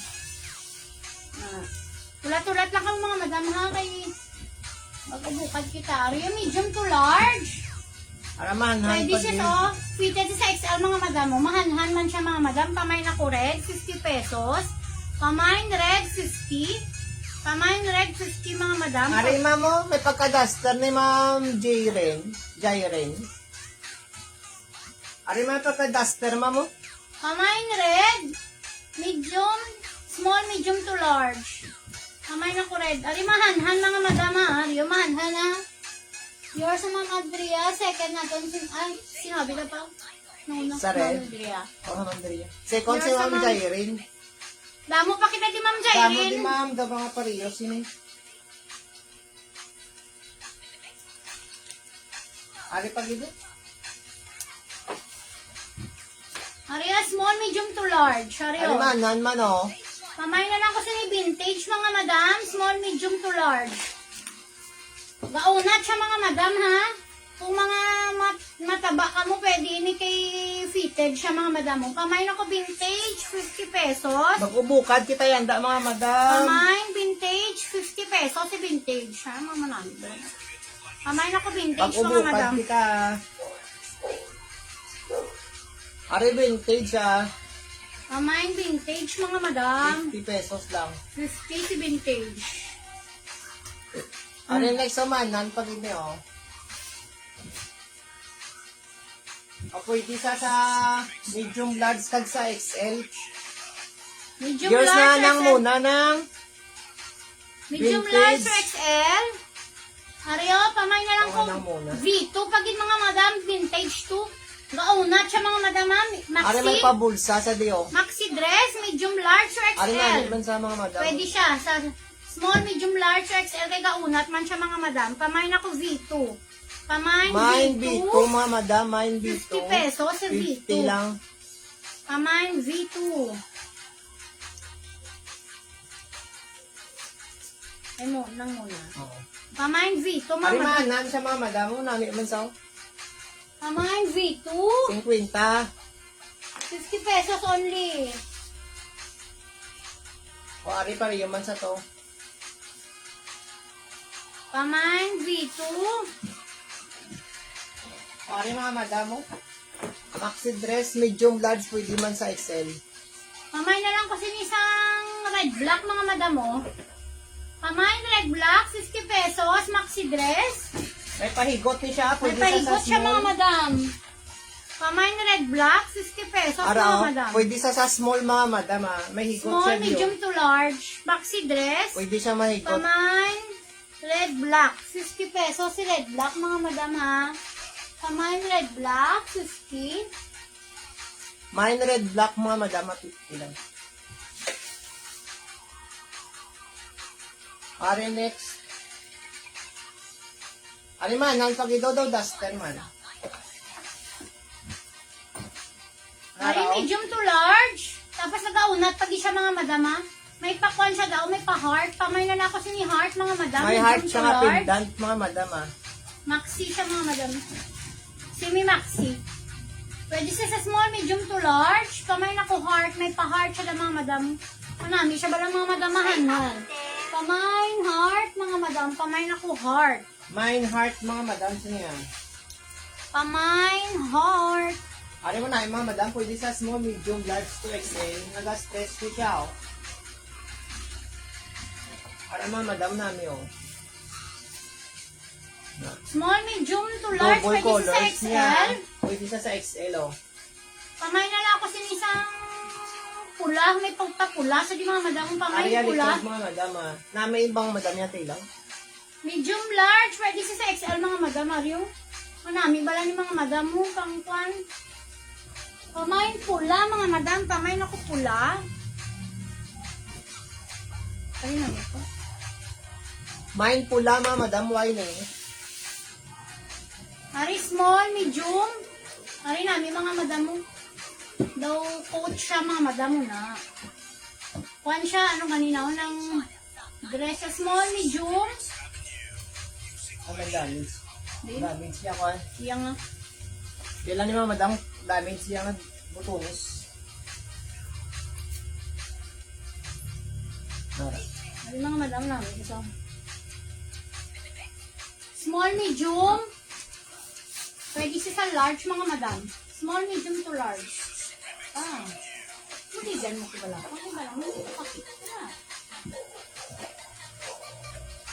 Speaker 3: Tulat-tulat lang ang mga madam ha kay mag-ubukad kita. Hari yung medium to large.
Speaker 1: Araman,
Speaker 3: Pwede siya to. Fitted sa XL mga madam mo. Mahanhan man siya mga madam. Pamay na ko red, 50 pesos. Pamay red, 50. Pamay red, 50 mga madam.
Speaker 1: Ari mo, may pagka-duster ni Ma'am Jairen. Ari may pagka-duster mo.
Speaker 3: Pamay red, medium, small, medium to large. Pamay na ko red. Ari mahanhan mga madam ha. Ari mahanhan ha. Yours sa Ma'am Andrea. Second natin. Ay, sinabi na pa. No,
Speaker 1: Sa red?
Speaker 3: Ma'am Andrea.
Speaker 1: O, Ma'am Andrea. Second si
Speaker 3: Yours
Speaker 1: Ma'am
Speaker 3: naman.
Speaker 1: Jairen.
Speaker 3: Damo pa kita di Ma'am
Speaker 1: Tama
Speaker 3: Jairin.
Speaker 1: di Ma'am, da mga pariyo. Sino? Ari pag ito?
Speaker 3: Aria, small, medium to large.
Speaker 1: Ari
Speaker 3: Ario.
Speaker 1: manan man o.
Speaker 3: Pamay na lang ko sa ni vintage, mga madam. Small, medium to large. Gaunat siya, mga madam, ha? Kung mga mataba ka mo, pwede ini kay fitted siya, mga madam mo. Pamay na ko vintage, 50 pesos.
Speaker 1: Mag-ubukad kita yan da mga madam.
Speaker 3: Pamay, vintage, 50 pesos. Si vintage, ha? Mga manami. Pamay na ko vintage, mga
Speaker 1: Mag-ubukad
Speaker 3: madam.
Speaker 1: kita. Ari vintage ah.
Speaker 3: Pamay, vintage, mga madam.
Speaker 1: 50 pesos lang.
Speaker 3: 50 si vintage.
Speaker 1: Ari next naman, pag ito o. O pwede sa medium large kag sa XL.
Speaker 3: Medium
Speaker 1: Yours na
Speaker 3: large,
Speaker 1: nang
Speaker 3: XL.
Speaker 1: muna ng
Speaker 3: Medium
Speaker 1: vintage.
Speaker 3: large or XL. Ario, pamay na lang
Speaker 1: Oo,
Speaker 3: ko.
Speaker 1: nang muna.
Speaker 3: V2, pagin mga madam, vintage 2. Gaunat siya mga madam, ha?
Speaker 1: Ari may
Speaker 3: Maxi,
Speaker 1: pabulsa sa dio.
Speaker 3: maxi dress, medium large or
Speaker 1: Ari
Speaker 3: XL.
Speaker 1: na man sa mga madam.
Speaker 3: Pwede siya sa small, medium large or XL kay gaunat man siya mga madam. Pamay na ko V2. Pamay
Speaker 1: Mine
Speaker 3: V2.
Speaker 1: B2 mga madam, mine B2.
Speaker 3: 50 pesos sa V2.
Speaker 1: 50 lang.
Speaker 3: Pamay V2. Ay mo, nang muna.
Speaker 1: Oo.
Speaker 3: Pamay V2 mga
Speaker 1: Ari
Speaker 3: madam.
Speaker 1: manan sa mga madam, nami man sa
Speaker 3: Pamay V2.
Speaker 1: 50.
Speaker 3: 50 pesos only.
Speaker 1: O ari pa rin man sa to.
Speaker 3: Pamay V2.
Speaker 1: O ari mga madam mo. Maxi dress, medium large, pwede man sa XL.
Speaker 3: Pamay na lang kasi isang red black mga madam mo. Pamay red black, 50 pesos. Maxi dress.
Speaker 1: May pahigot ni siya.
Speaker 3: May
Speaker 1: Pwede
Speaker 3: pahigot siya mga
Speaker 1: small.
Speaker 3: madam. Pamay na red black, 60 pesos mga
Speaker 1: Araw,
Speaker 3: madam.
Speaker 1: pwede sa small mga madam ah. May higot
Speaker 3: Small,
Speaker 1: siya
Speaker 3: medium
Speaker 1: dito.
Speaker 3: to large, maxi dress.
Speaker 1: Pwede siya mahigot.
Speaker 3: Pamay, red black, 60 pesos si red black mga madam ha. Pamay red black, 60.
Speaker 1: Mine red black mga madam ah. 50 lang. Are next. Ari man, nang pagidodo duster man.
Speaker 3: Ay, medium to large. Tapos nag-aunat pag siya mga madam ha. May pakwan siya daw, may pa-heart. Pamay na ako si ni heart mga madam.
Speaker 1: May
Speaker 3: Medium
Speaker 1: heart
Speaker 3: to
Speaker 1: siya nga
Speaker 3: large.
Speaker 1: pendant mga madam ah.
Speaker 3: Maxi siya mga madam. Semi-maxi. Pwede siya sa small, medium to large. Pamay na ko heart, may pa-heart siya daw mga madam. Manami siya ba lang mga madamahan no? Pamay, heart mga madam. Pamay na ko heart.
Speaker 1: Mine heart mga madam siya.
Speaker 3: Pamay, heart.
Speaker 1: Ari mo na mga madam, pwede sa small, medium, large to XL. Nag-stress ko siya oh. Para mga madam namin oh.
Speaker 3: Small, medium to large.
Speaker 1: Double
Speaker 3: Pwede siya sa
Speaker 1: colors niya.
Speaker 3: XL.
Speaker 1: Pwede siya sa XL oh.
Speaker 3: Pamay na lang ako sinisang pula. May pagpapula. So di mga madam, pamay
Speaker 1: Ari
Speaker 3: pula.
Speaker 1: likod mga madam ah. Na may ibang madam niya tayo lang.
Speaker 3: Medium large. Pwede siya sa XL mga madam. Mario. Manami bala ni mga madam mo. Pangkwan. Pamay pula mga madam. Pamay na ko pula. Ay na ito.
Speaker 1: Mine pula mga madam, why na eh?
Speaker 3: Ari small, medium. Ari nami mga madam mo. Daw coach siya mga madam mo na. Kwan siya, ano kanina, ng dress sa small, medium.
Speaker 1: Ang damage.
Speaker 3: Di,
Speaker 1: Damage niya ko.
Speaker 3: iya nga.
Speaker 1: Kailan ni mga madam, damage niya nga butones. Nara.
Speaker 3: Ari mga madam namin. Ito. Small, medium. Pwede siya sa large mga madam. Small, medium to large. Ah. Hindi dyan mo kibala. Pakit ba lang? Hindi pakit na.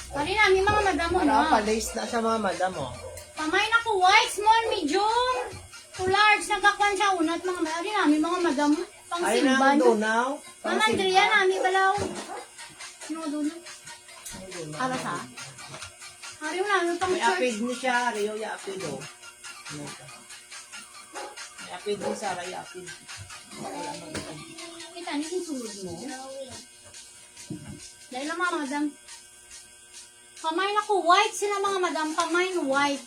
Speaker 3: Pari namin mga madam mo
Speaker 1: Para
Speaker 3: na.
Speaker 1: pa-lace na siya mga madam oh.
Speaker 3: Pamay na ko white, small, medium. To large. Nagkakwan siya unat mga madam. Pari namin mga madam mo. Pang
Speaker 1: Ay na
Speaker 3: simban.
Speaker 1: ako now.
Speaker 3: Mama Andrea namin balaw. Ano doon? Para sa? Ari mo namin pang
Speaker 1: May
Speaker 3: church.
Speaker 1: apid ni siya, Rio, ya apid oh. Ano ka? May apid ni Sarah, ya apid.
Speaker 3: Kita ni sulod mo. Dahil lang mga madam. Pamay na ko white sila mga madam. Pamay na white.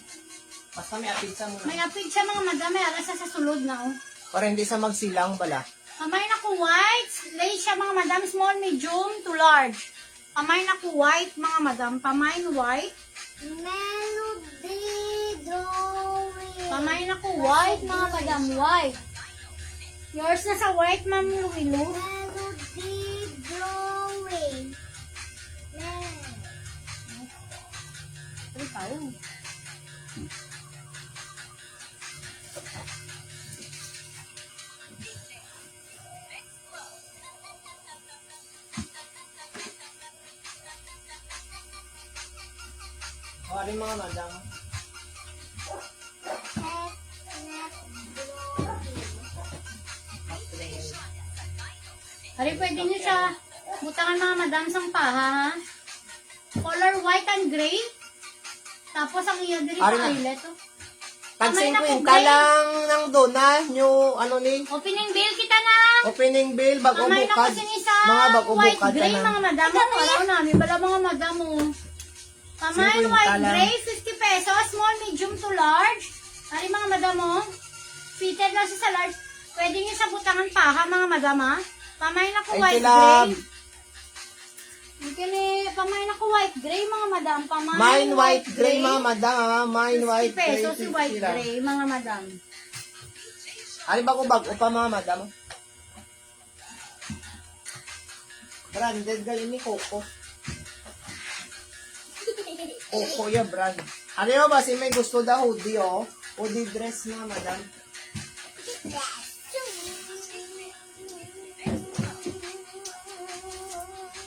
Speaker 1: Basta may apid sa muna.
Speaker 3: May apid siya mga madam. May alas sa sulod na oh.
Speaker 1: Para hindi sa magsilang bala.
Speaker 3: Pamay na ko white. Lace siya mga madam. Small, medium to large. Pamay na ko white mga madam. Pamay na white.
Speaker 2: Melody drawing.
Speaker 3: Pamay na ko white mga madam. White. Yours na sa white ma'am Luilu.
Speaker 2: Melody drawing.
Speaker 3: Ano tayo?
Speaker 1: O, rin mga madam.
Speaker 3: Hari, pwede niyo siya butangan mga madam sang paha, ha? Color white and gray. Tapos ang iya diri
Speaker 1: Ari
Speaker 3: pa
Speaker 1: na.
Speaker 3: eyelet. Oh.
Speaker 1: Tagsin
Speaker 3: Kamay na
Speaker 1: ko
Speaker 3: ko,
Speaker 1: yung
Speaker 3: Gray.
Speaker 1: talang ng dona, nyo, ano ni,
Speaker 3: Opening bill kita na.
Speaker 1: opening bill, bago
Speaker 3: Kamay na ko
Speaker 1: bukad.
Speaker 3: sinisa.
Speaker 1: Mga bago
Speaker 3: White
Speaker 1: bukad
Speaker 3: gray
Speaker 1: ka na.
Speaker 3: mga madam. Wala namin. Bala mga madam mo. Kamay
Speaker 1: Sino yung
Speaker 3: white
Speaker 1: talang?
Speaker 3: gray, 50 pesos. Small, medium to large. Ari mga madam mo. Fitted na siya sa large. Pwede niyo sa butangan paha mga madam ha. Kamay na ko
Speaker 1: Ay,
Speaker 3: white
Speaker 1: kilab.
Speaker 3: gray. Kini pamay na ko white gray mga madam. Pamay
Speaker 1: Mine white gray mga madam, ha? Mine
Speaker 3: 50
Speaker 1: white gray.
Speaker 3: pesos si white
Speaker 1: 50 lang.
Speaker 3: gray mga madam.
Speaker 1: Ano bago pa mga madam? Branded galing ni Coco. Coco ya brand. Ano yun ba? Si may gusto da hoodie oh. Hoodie dress mga madam.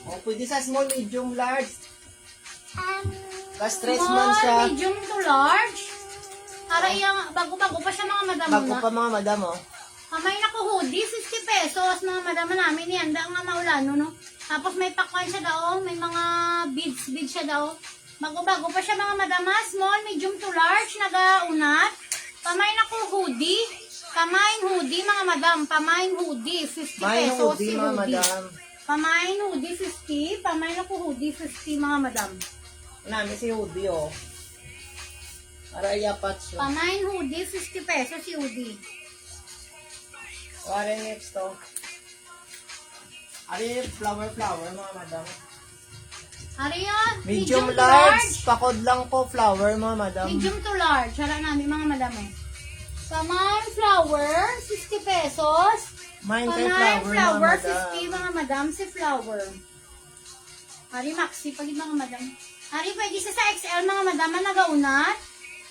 Speaker 1: O, pwede sa small, medium, large. ka-stress man siya.
Speaker 3: medium to large. Para yung bago-bago pa siya mga madam.
Speaker 1: Bago pa mga madam, oh.
Speaker 3: May naku hoodie, 50 pesos. Mga madam namin, ihanda nga maulano, no? Tapos may pakwan siya daw, may mga beads siya daw. Bago-bago pa siya mga madam, ha? Small, medium to large, nagaunat. Pamay naku hoodie. Pamain hoodie mga madam, pamain hoodie, 50
Speaker 1: May
Speaker 3: pesos
Speaker 1: hoodie,
Speaker 3: si
Speaker 1: mga
Speaker 3: hoodie.
Speaker 1: madam.
Speaker 3: Pamain hoodie, 50. Pamain naku hoodie, 50 mga madam.
Speaker 1: Namin si hoodie, oh. Para iapat siya.
Speaker 3: Pamain hoodie, 50 pesos si hoodie.
Speaker 1: Wala next, oh. Ari, flower, mga madam.
Speaker 3: Ari yun,
Speaker 1: Medium
Speaker 3: to
Speaker 1: large. Pakod lang po, flower, mga madam.
Speaker 3: Medium to large. Hala namin mga madam eh. Pamain flower, 60 pesos.
Speaker 1: Mine kay
Speaker 3: Pamain
Speaker 1: flower,
Speaker 3: flower,
Speaker 1: mga madam.
Speaker 3: 50 mga madam si flower. Ari maxi, pagid mga madam. Ari pwede sa XL mga madam na nagaunat.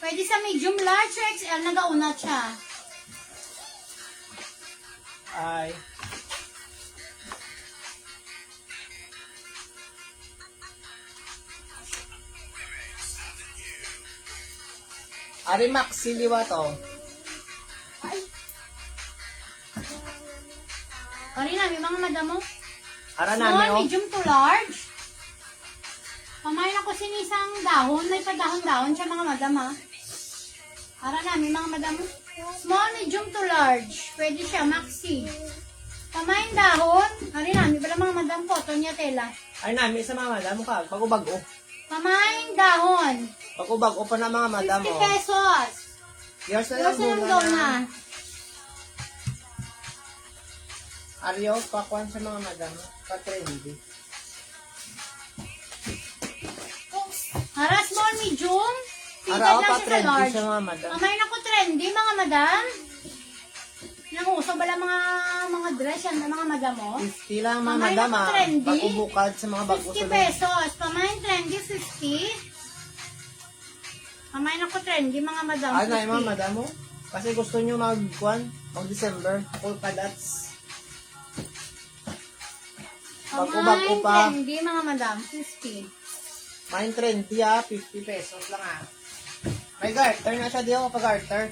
Speaker 3: Pwede sa medium large or XL nagaunat siya.
Speaker 1: Ay. Ari maxi liwa to.
Speaker 3: Ari namin mga madam mo.
Speaker 1: Ara
Speaker 3: Small,
Speaker 1: namin, oh.
Speaker 3: medium to large. Pamain ako sinisang dahon. May padahon-dahon siya mga madam ha. Para namin mga madam. Small, medium to large. Pwede siya, maxi. Pamain dahon. Ari namin pala mga madam po. Tonya tela.
Speaker 1: Ay namin sa mga madam ka. Bago-bago.
Speaker 3: Pamain dahon.
Speaker 1: Bago-bago pa na mga madam,
Speaker 3: 50
Speaker 1: oh.
Speaker 3: pesos.
Speaker 1: Yours na lang
Speaker 3: Yours na lang
Speaker 1: muna
Speaker 3: daw
Speaker 1: na.
Speaker 3: na.
Speaker 1: Aryo, pakuan sa mga madam. Pa-trendy.
Speaker 3: Para small, medium. Tingnan
Speaker 1: Ara,
Speaker 3: lang siya sa
Speaker 1: pa-trendy
Speaker 3: large.
Speaker 1: sa mga madam.
Speaker 3: Pamain ako trendy mga madam. Nanguso bala mga dress yan na mga madam mo?
Speaker 1: 50 lang mga
Speaker 3: Pamain
Speaker 1: madam,
Speaker 3: ako
Speaker 1: ah.
Speaker 3: trendy.
Speaker 1: Bago-bukad sa mga bago
Speaker 3: 50 pesos. Pamain trendy, 50. Pamain ako trendy, mga madam,
Speaker 1: Ay, na
Speaker 3: 50.
Speaker 1: mga madam mo. Kasi gusto nyo mag-December. Polka dots. Bago-bago
Speaker 3: Pamain
Speaker 1: pa.
Speaker 3: trendy, mga madam, 50.
Speaker 1: Mine trendy, ah. 50 pesos lang, ah. May garter na siya. Di ako pag-garter.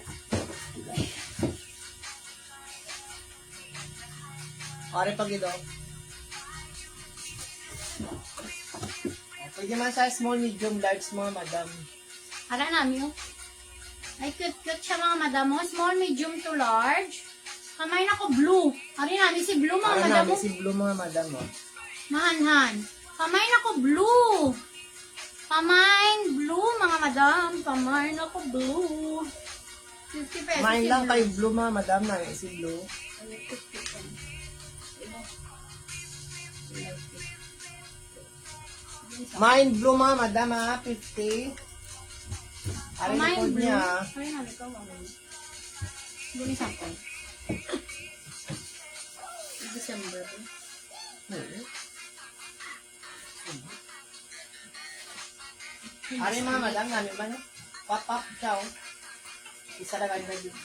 Speaker 1: Pare pag ito. Pwede man sa small, medium, large mga madam.
Speaker 3: Ara namin yun. Ay, cute-cute siya mga madam mo. Small, medium to large. Pamain ako blue. Ari namin si blue, mga
Speaker 1: Para
Speaker 3: madam mo.
Speaker 1: namin si blue mga madam, oh.
Speaker 3: Mahanhan. Pamain ako blue. Pamain blue, mga madam. Pamain ako blue. 50 pesos.
Speaker 1: Mine
Speaker 3: si
Speaker 1: lang
Speaker 3: blue.
Speaker 1: kay blue mga madam namin si blue. Mine blue mga madam, ah. 50. Ari
Speaker 3: Pamain
Speaker 1: likod
Speaker 3: blue.
Speaker 1: niya, ah.
Speaker 3: Ay, namin ka, mamay. Blue ni Sakon. December.
Speaker 1: Ari mga madam namin ba no? Pop-up siya, oh. Isa lang ang naging.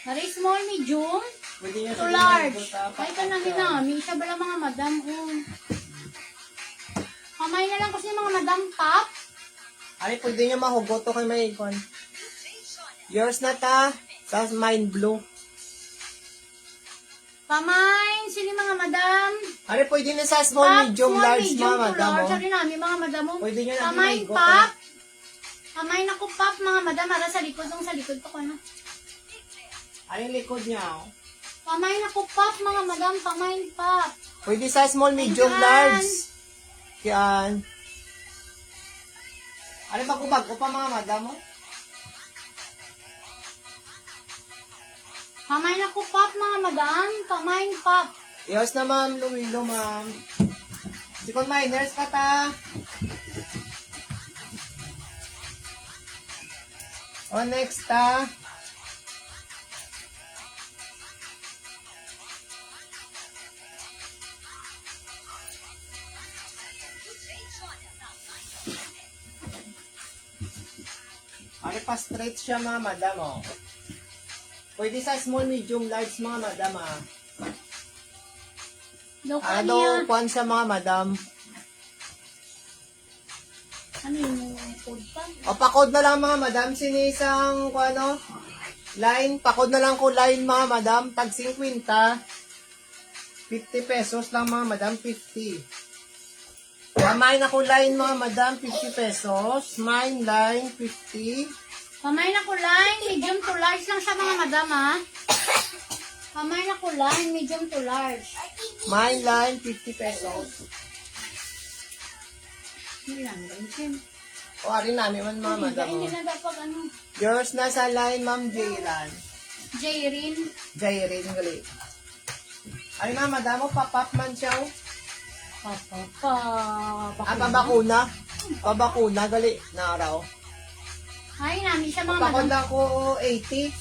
Speaker 3: Ari, small, medium.
Speaker 1: Pwede nyo
Speaker 3: To
Speaker 1: sabihin
Speaker 3: large.
Speaker 1: na ito,
Speaker 3: Ay, ka namin namin. Siya bala mga madam. Oh. Kamay na lang kasi mga madam pop.
Speaker 1: Ari, pwede nyo mahugot to kay may ikon. Yours na ta. Sa mine blue.
Speaker 3: Pamain, sini mga madam.
Speaker 1: Ari, pwede na sa small,
Speaker 3: Pop,
Speaker 1: medium,
Speaker 3: small,
Speaker 1: large
Speaker 3: medium
Speaker 1: mga
Speaker 3: to
Speaker 1: madam,
Speaker 3: large.
Speaker 1: oh.
Speaker 3: Ari namin mga madam. Oh.
Speaker 1: Pwede nyo na
Speaker 3: Pamain
Speaker 1: mahigot,
Speaker 3: pop. Pamain ako pop mga madam. Ara sa likod. Ang sa likod ko na.
Speaker 1: Ari, likod niya, oh.
Speaker 3: Pamain ako pop mga madam. Pamain pop.
Speaker 1: Pwede sa small, medium,
Speaker 3: Ayan.
Speaker 1: large. Yan. Ari, bago-bago pa mga madam, oh.
Speaker 3: Pamain ako pop mga madam. Pamain pop.
Speaker 1: Yours na ma'am, Luwilo ma'am. Sikon miners ka ta. O next ta. Ari pa straight siya mga madam, oh. Pwede sa small, medium, large mga madam, ah.
Speaker 3: Look
Speaker 1: Ano
Speaker 3: niya.
Speaker 1: kuan sa mga madam?
Speaker 3: Ano yung code pa?
Speaker 1: O, pakod na lang mga madam. Sinisang, kung ano, line. Pakod na lang ko line mga madam. Tag 50. 50 pesos lang mga madam. 50. Pamain ako line mga madam. 50 pesos. Mine line. 50.
Speaker 3: Pamay na kulay, medium to large lang siya mga madam ha. Pamay na kulay, medium to large.
Speaker 1: Mine line. 50 pesos.
Speaker 3: Hindi lang, Jim.
Speaker 1: O, arin namin man mga madam.
Speaker 3: Hindi
Speaker 1: O.
Speaker 3: na dapat ano.
Speaker 1: Yours na sa line, Ma'am Jaylan.
Speaker 3: Jairin.
Speaker 1: Jayrin, gali. Ay, mga madam, o, papap man siya. O. Pabakuna. Pabakuna, gali. Naraw.
Speaker 3: Ay, namin siya mga
Speaker 1: Pakod
Speaker 3: madam.
Speaker 1: ako 80.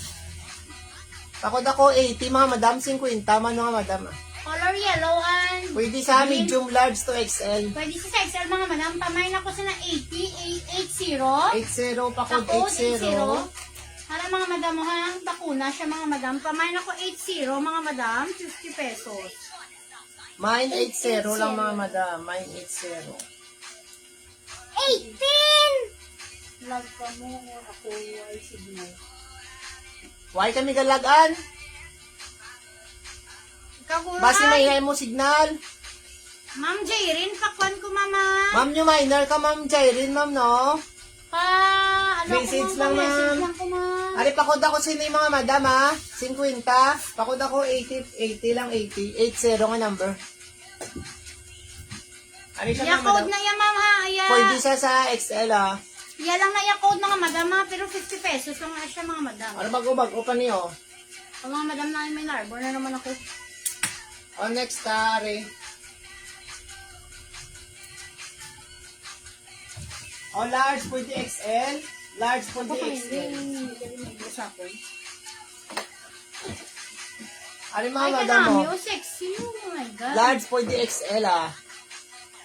Speaker 1: Pakod ako 80, mga madam. 50 man mga madam. Ah.
Speaker 3: Color yellow and
Speaker 1: Pwede sa
Speaker 3: green.
Speaker 1: medium large to XL.
Speaker 3: Pwede sa XL mga madam. Pamain ako sa na 80.
Speaker 1: 80, pakod
Speaker 3: Pakod
Speaker 1: 80.
Speaker 3: Para mga madam mo ha, bakuna siya mga madam. Pamain ako 80 mga madam. 50 pesos.
Speaker 1: Mine 80 lang mga madam. Mine 80.
Speaker 2: 18!
Speaker 3: Love ka mo ako ay signal.
Speaker 1: Why kami galagan?
Speaker 3: Ikaw ko
Speaker 1: Basi may mo signal.
Speaker 3: Ma'am Jairin, pakwan ko mama.
Speaker 1: Ma'am, yung minor ka, Ma'am Jayrin, ma'am, no? Message lang, ma'am.
Speaker 3: Message lang ko ma'am.
Speaker 1: Ari, pakod ako sino yung mga madam, ha? 50. Pakod ako 80. 80 lang, 80. 80 nga number. Ari siya mga
Speaker 3: Yakod
Speaker 1: madam.
Speaker 3: na yan ma'am ha.
Speaker 1: Pwede siya sa XL, ha?
Speaker 3: Iya lang na yakod mga madam ha. Pero 50 pesos lang na siya mga madam.
Speaker 1: Ano bago-bago pa niyo?
Speaker 3: Ang mga madam na may narbor na naman ako.
Speaker 1: O, next, Ari. O, large, pwede XL. Large, pwede XL. Ari, mga
Speaker 3: Ay,
Speaker 1: madam,
Speaker 3: kanami,
Speaker 1: mo.
Speaker 3: oh, sexy. Oh my God.
Speaker 1: Large, pwede XL, ha?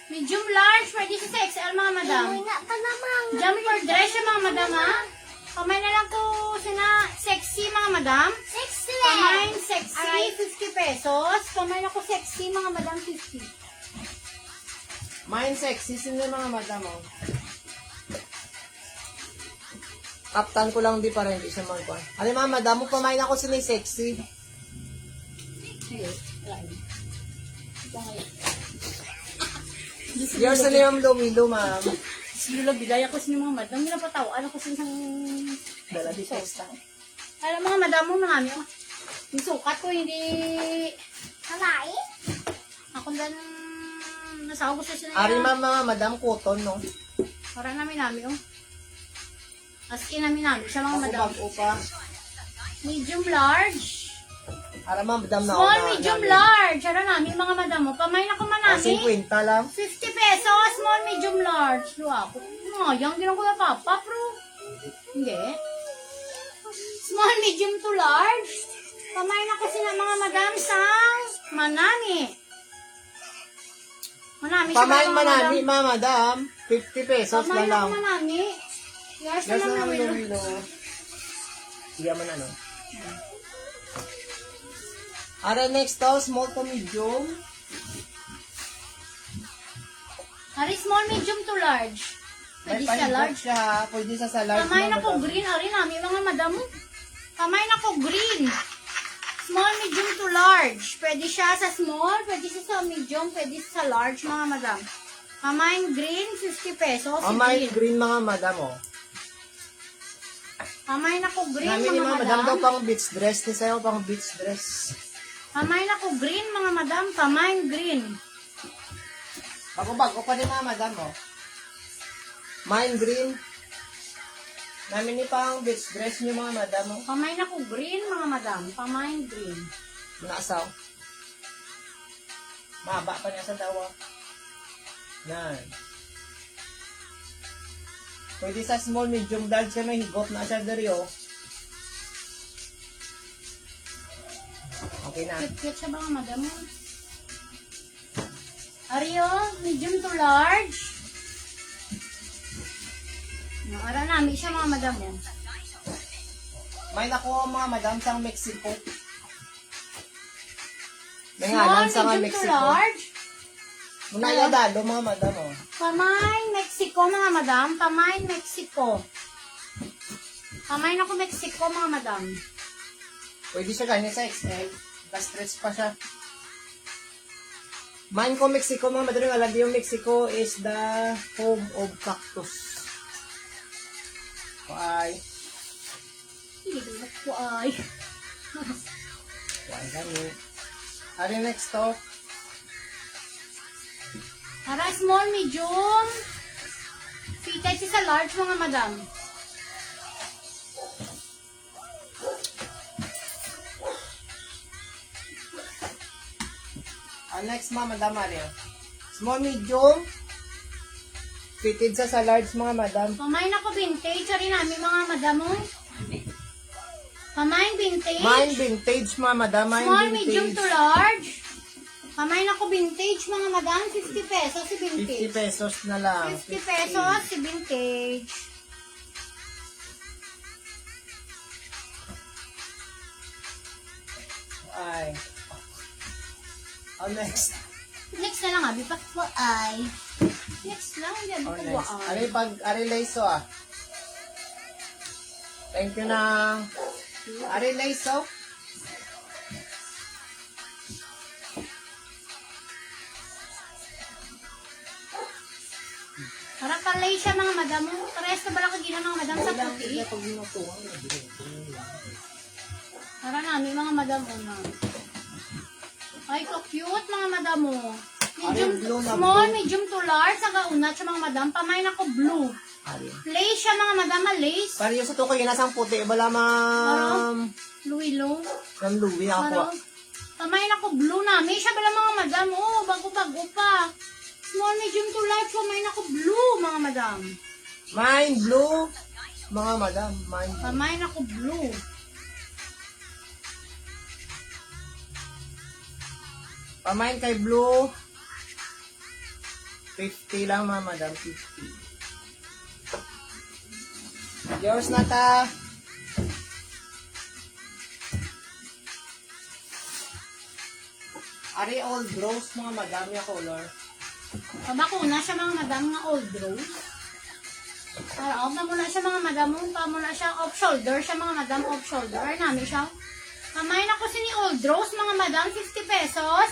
Speaker 3: Medium large, pwede sa XL mga madam.
Speaker 2: Uy na pa naman.
Speaker 3: Jumper dress siya mga madam ha. Kamay na lang ko sina sexy mga madam.
Speaker 2: Sexy.
Speaker 3: Kamay sexy,
Speaker 2: Aray.
Speaker 3: 50 pesos. Kamay na ko sexy mga madam, 50.
Speaker 1: Mine sexy, sino yung mga madam, oh? Kaptan ko lang di para hindi siya magkuhan. Ano yung mga madam mo, pamain ako sila yung sexy. Yours na yung lumilo, ma'am.
Speaker 3: Sila bigay ako sa mga madam. Nila patawaan ako sa isang
Speaker 1: Dala di sexta.
Speaker 3: alam mga madam mo mga amyo. Yung sukat ko hindi
Speaker 2: Kamay?
Speaker 3: ako dan nasawa ko sa sila.
Speaker 1: Ari ma'am, mga madam, cotton, no?
Speaker 3: Para namin oh. Askin namin siya mga madam.
Speaker 1: Bago pa.
Speaker 3: Medium large.
Speaker 1: Ara ma'am, madam na
Speaker 3: Small, medium, large. Ano namin mga madam mo. Pamain ako manami.
Speaker 1: 50 lang.
Speaker 3: 50 pesos. Small, medium, large. Luwa ko. Yung ginang ko na papa, bro. Hindi. Small, medium to large. Pamain ako sila mga madam sa manami. Manami siya
Speaker 1: Pamain
Speaker 3: mga
Speaker 1: manami,
Speaker 3: madam.
Speaker 1: mga madam. 50 pesos na
Speaker 3: Pamain
Speaker 1: lang.
Speaker 3: ako manami. Yes,
Speaker 1: Yes,
Speaker 3: naman
Speaker 1: na
Speaker 3: na Willow.
Speaker 1: lumilo. Siya man ano. Ara, next to, small to medium.
Speaker 3: Ari, small, medium to large.
Speaker 1: May
Speaker 3: Pwede sa
Speaker 1: palibot
Speaker 3: large.
Speaker 1: siya. Pwede sa large.
Speaker 3: Kamay na
Speaker 1: mga
Speaker 3: ko
Speaker 1: madam.
Speaker 3: green. Ari namin mga madam. Kamay na ko green. Small, medium to large. Pwede siya sa small, pwede siya sa medium, pwede siya sa large mga madam. Kamay green, 50 pesos.
Speaker 1: May
Speaker 3: Green.
Speaker 1: green mga madam, oh.
Speaker 3: Kamay na ko green
Speaker 1: Namin ni
Speaker 3: mga
Speaker 1: mga madam daw
Speaker 3: madam.
Speaker 1: pang beach dress. Ni sa'yo pang beach dress.
Speaker 3: Kamay na ko green mga madam. Kamay green.
Speaker 1: Bago-bago pa ni mga madam, oh. Mine green. Namin ni pang beach dress niyo mga madam, oh.
Speaker 3: Kamay na ko green mga madam. Kamay green.
Speaker 1: Naasaw. Mahaba pa niya sa dawa. Yan. Pwede sa small, medium, large siya may higop na siya dari, oh. Okay na.
Speaker 3: Cute siya mga madam. Ario, medium to large. Ara namin siya mga madam.
Speaker 1: May nakuha mga madam sa Mexico. May
Speaker 3: Small,
Speaker 1: ngalan sa
Speaker 3: medium to
Speaker 1: Mexico.
Speaker 3: large.
Speaker 1: Unaya dalo, mga madam, oh.
Speaker 3: Pamay, Mexico, mga madam. Pamay, Mexico. Pamay na ko Mexico, mga madam.
Speaker 1: Pwede siya ganyan sa XL. Naka-stretch pa siya. Main ko Mexico, mga madam. Alam niyo, Mexico is the home of cactus. Why?
Speaker 3: Hindi ko ay.
Speaker 1: Why gani? Ano next to?
Speaker 3: Para small, medium. Fitted siya sa large, mga madam.
Speaker 1: Next, mga madam, Maria. Small, medium. Fitted sa large, mga madam.
Speaker 3: Pamay na ko vintage. Ari namin, mga madam, oh. Pamay vintage.
Speaker 1: Mine vintage, mga madam. Mine
Speaker 3: Small,
Speaker 1: vintage.
Speaker 3: medium to large. Pamay na ko vintage, mga madam. 50 pesos si
Speaker 1: 50
Speaker 3: vintage.
Speaker 1: pesos na lang.
Speaker 3: 50 pesos si vintage.
Speaker 1: Ay. Next.
Speaker 3: Next na lang, abi pa. Ay. Next lang, hindi abi ko
Speaker 1: Next.
Speaker 3: waan.
Speaker 1: Ari Layso, ah. Thank you na. Ari Layso.
Speaker 3: Para palay siya, mga madam. Parehas na bala kagina, mga madam, sa puti. Para namin, mga madam, una. Ay, ka-cute, mga madam, oh. Medium,
Speaker 1: Ay, blue na
Speaker 3: small,
Speaker 1: blue.
Speaker 3: medium to large, saka una siya, mga madam. Pamay na ko blue.
Speaker 1: Ari.
Speaker 3: Lace siya, mga madam, lace.
Speaker 1: Para yung sa tukoy, nasang puti. Bala, ma'am.
Speaker 3: Louis Long.
Speaker 1: From Louis
Speaker 3: Para,
Speaker 1: ako.
Speaker 3: pamay na ko blue na. May siya bala, mga madam, oh. Bago-bago pa. Small, medium to large, pamay na ko blue, mga madam.
Speaker 1: Mine blue. Mga madam, mine blue.
Speaker 3: Pamay na ko blue.
Speaker 1: Pamain kay blue. 50 lang, mga madam. 50. Yours na ta. Ari old rose, mga madam, yung color.
Speaker 3: Pabakuna siya, mga madam, nga old rose. Para off na muna siya, mga madam. Pamuna siya off shoulder siya, mga madam, off shoulder. Ay, namin siya. Pamain ako si ni old rose, mga madam, 50 pesos.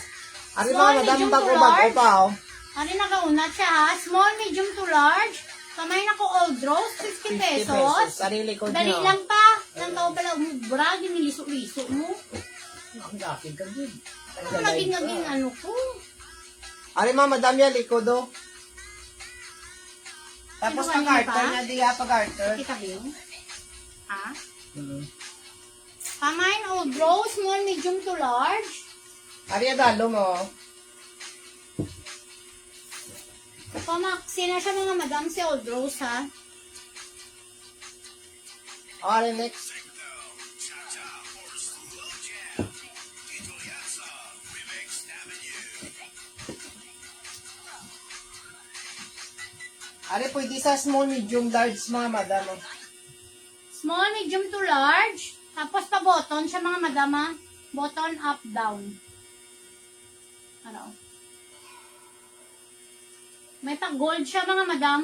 Speaker 1: Ari
Speaker 3: Small,
Speaker 1: mga madam,
Speaker 3: medium to
Speaker 1: bago-bago
Speaker 3: large.
Speaker 1: pa, oh.
Speaker 3: Ano nakauna siya, ha? Small, medium to large. Pamain ako old rose, 50
Speaker 1: 50
Speaker 3: pesos.
Speaker 1: Sarili ko
Speaker 3: Dali
Speaker 1: niyo.
Speaker 3: lang pa. Nang tao pala, umubra, giniliso-liso mo.
Speaker 1: Ang gapin ka din.
Speaker 3: Ano naging ano ko?
Speaker 1: Ari mga madam, yan, likod, oh. Tapos
Speaker 3: Sino kanina
Speaker 1: pag-garter
Speaker 3: pa?
Speaker 1: na diya, pag-garter.
Speaker 3: Kita ba yun? Ha?
Speaker 1: Mhm.
Speaker 3: Pamain old rose, small, medium to large.
Speaker 1: Ari, dalo mo.
Speaker 3: Pamaksi na siya, mga madam, si old rose, ha?
Speaker 1: Ari, next. Ari, pwede sa small, medium, large, mga madam. Oh.
Speaker 3: Small, medium to large. Tapos pa-button siya, mga madam, ha? Button up, down. Ano? May pa-gold siya, mga madam.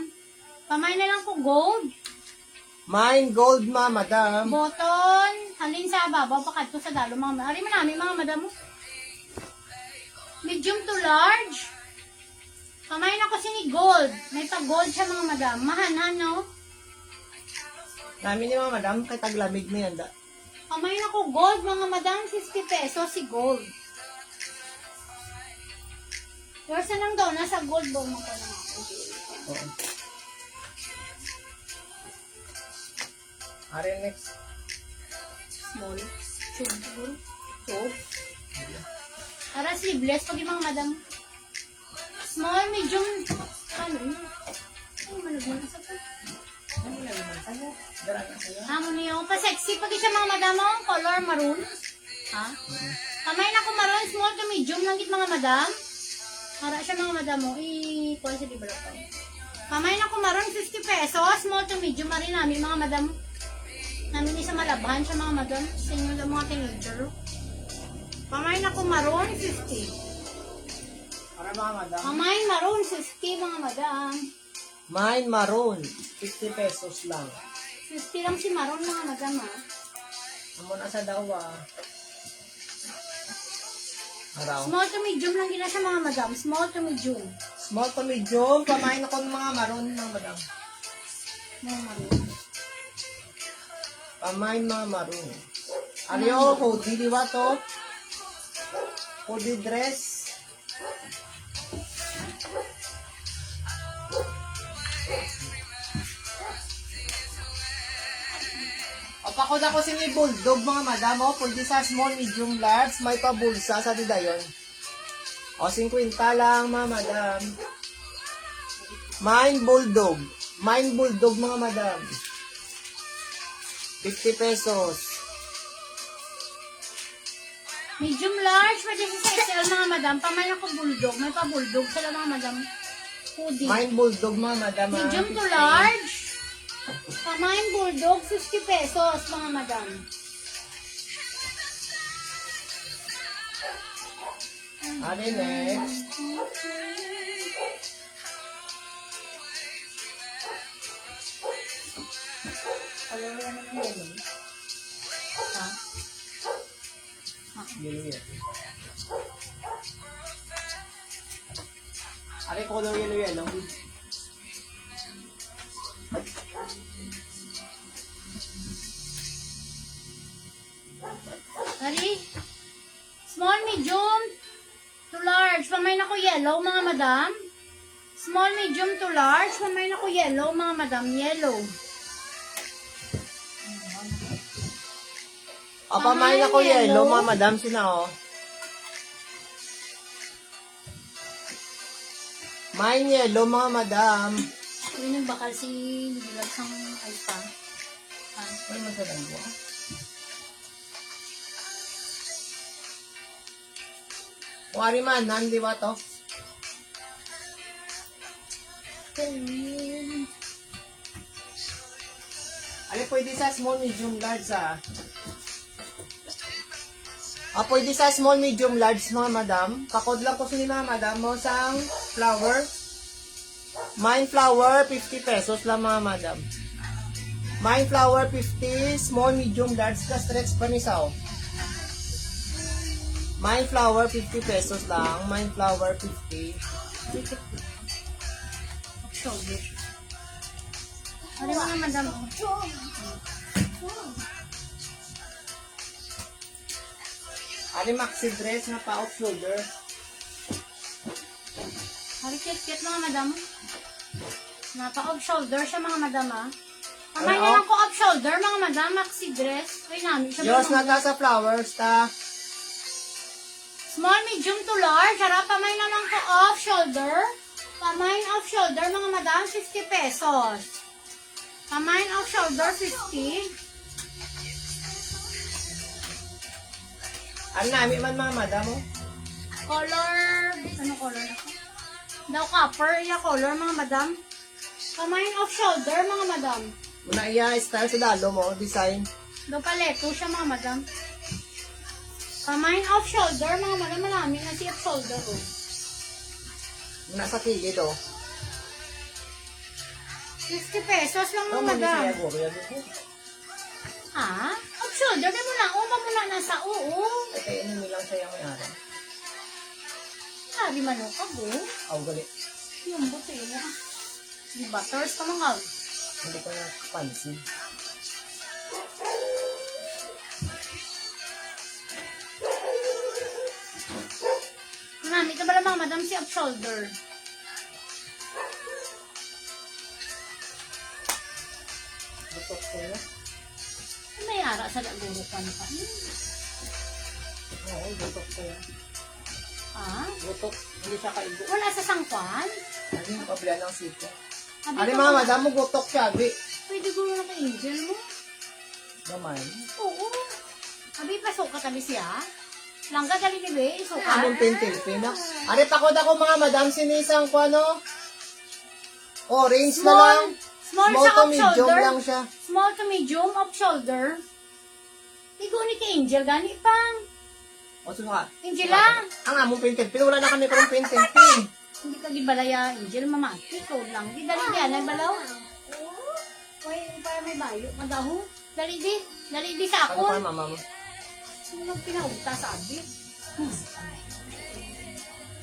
Speaker 3: Pamay na lang ko gold.
Speaker 1: Mine gold, mga madam.
Speaker 3: Button. Halin sa babaw, pakadto sa dalo, mga madam. Ari mo namin, mga madam. Medium to large. Pamay na ko si ni gold. May pa-gold siya, mga madam. Mahanhan, no?
Speaker 1: Namin ni mga madam, kay taglamig na yan.
Speaker 3: Pamay na ko gold, mga madam. 50 pesos si gold. Yours na lang daw. Nasa gold daw mo ko na.
Speaker 1: Oo. Ari, next.
Speaker 3: Small. Tube siguro. Tube. Para sleeveless pag yung mga madam. Small, medium. Ano yun? Ano managman sa to? Amo niyo. Pa-sexy pag siya mga madam. Oh, color maroon. Ha? Kamay na ko maroon. Small to medium lang git mga madam. Para siya mga madam mo. I-call sa libro ko. Kamay na ko maroon. 50 pesos. Small to medium. Marin namin mga madam. Namin isa malabahan siya mga madam. Sa inyo lang mga teenager. Kamay na ko maroon. 50.
Speaker 1: Para mga madam.
Speaker 3: Pamain maroon, 50 mga madam.
Speaker 1: Mine maroon. 50 pesos lang.
Speaker 3: 50 lang si maroon mga madam ha.
Speaker 1: Amo na sa dawa. Araw.
Speaker 3: Small to medium lang gina siya mga madam. Small to medium.
Speaker 1: Small to medium. Pamain ako ng mga maroon mga madam.
Speaker 3: Mga maroon.
Speaker 1: Pamain mga maroon. Ano hoodie, di ba to? Hoodie dress. Apakod ako si ni Bulldog mga madam. O, pwede sa small, medium, large. May pabulsa sa didayon. O, 50 lang mga madam. Mine Bulldog. Mine Bulldog mga madam. 50 pesos.
Speaker 3: Medium large, pwede sa XL mga madam. Pamain ako bulldog. May pa bulldog sila mga madam. Hoodie.
Speaker 1: Mine Bulldog mga madam.
Speaker 3: Medium to large. Pamain bulldog, 50 pesos mga madam.
Speaker 1: Ano next?
Speaker 3: Alam mo naman yun. Ha?
Speaker 1: Yellow. Ano yung color yellow?
Speaker 3: Sorry? Small, medium to large. Pamain ako yellow mga madam. Small, medium to large. Pamain ako yellow mga madam. Yellow.
Speaker 1: O, pamain ako yellow mga madam. Sina o. Mine yellow mga madam.
Speaker 3: Yun yung bakal si Nilag sang alpa.
Speaker 1: Ano man sa dalawa? Wari man, di ba to? Ano pwede sa small, medium, large ah? Pwede sa small, medium, large mga madam. Kakod lang ko sa mga madam mo sang flower. Mine flower, 50 pesos lang mga madam. Mine flower, 50. Small, medium, large ka stretch pa ni Sao. Mine flower, 50 pesos lang. Mine flower, 50.
Speaker 3: Shoulder. Ano mga madam?
Speaker 1: Ano maxi dress na pa off shoulder?
Speaker 3: Hari kit mga madam. Napa-off shoulder siya mga madam ah. Kamay na lang ko off shoulder mga madam. Maxi dress. Uy namin siya.
Speaker 1: Diyos na sa flowers ta.
Speaker 3: Small, medium to large. Harap pamay naman ko off shoulder. Pamain off shoulder mga madam. 50 pesos. Pamain off shoulder 50.
Speaker 1: Ano namin man mga madam mo?
Speaker 3: Color. Ano color na ko? Daw copper. Iya color mga madam. Pamain off shoulder mga madam.
Speaker 1: Una iya style sa dalo mo, design.
Speaker 3: Daw paleto siya mga madam. Pamain off shoulder mga madam. Malaming na si off shoulder oh.
Speaker 1: Una sa kilid oh.
Speaker 3: 50 pesos lang mga
Speaker 1: Ano mo ni
Speaker 3: madam.
Speaker 1: siya guro yan dito?
Speaker 3: Ha? Off shoulder na mo na. Uma mo na nasa oo.
Speaker 1: Ay kaya ano nilang siya yung may araw.
Speaker 3: Sabi man ka bo.
Speaker 1: Aw gali.
Speaker 3: Yung buti mo. Di butters ka mga.
Speaker 1: Hindi ko na pansin.
Speaker 3: Mami, ito ba mga madam si off shoulder?
Speaker 1: Butok ko na.
Speaker 3: May ara sa laguro pa na pa.
Speaker 1: Oo, butok ko yan.
Speaker 3: Ha?
Speaker 1: Butok. Hindi siya kaigo.
Speaker 3: Wala sa sangkwan?
Speaker 1: Ano yung pabila ng sito?
Speaker 3: Sabi
Speaker 1: Ano
Speaker 3: ko,
Speaker 1: mga madam mo butok siya, agri.
Speaker 3: pwede guro na kay Angel mo?
Speaker 1: Naman.
Speaker 3: Oo. Sabi pa suka tabi siya. Langga dali ni Be, suka.
Speaker 1: Anong pintilpin na? Are takot ako mga madam sinisang ko ano? Orange na lang.
Speaker 3: Small
Speaker 1: Small
Speaker 3: sa
Speaker 1: to
Speaker 3: off
Speaker 1: medium
Speaker 3: shoulder.
Speaker 1: lang siya.
Speaker 3: Small to medium off shoulder. Igo ni kay Angel gani pang.
Speaker 1: O, suka.
Speaker 3: Angela,
Speaker 1: Ang among painted pin. Wala na kami karong painted pin.
Speaker 3: hindi ka gibalaya, Angel, mamati ko lang. Di dali di, anay balaw. Uy, para may bayo, madaho. Dali di sa
Speaker 1: Ano pa
Speaker 3: ako.
Speaker 1: mama mo?
Speaker 3: Sino nang pinauta sabi?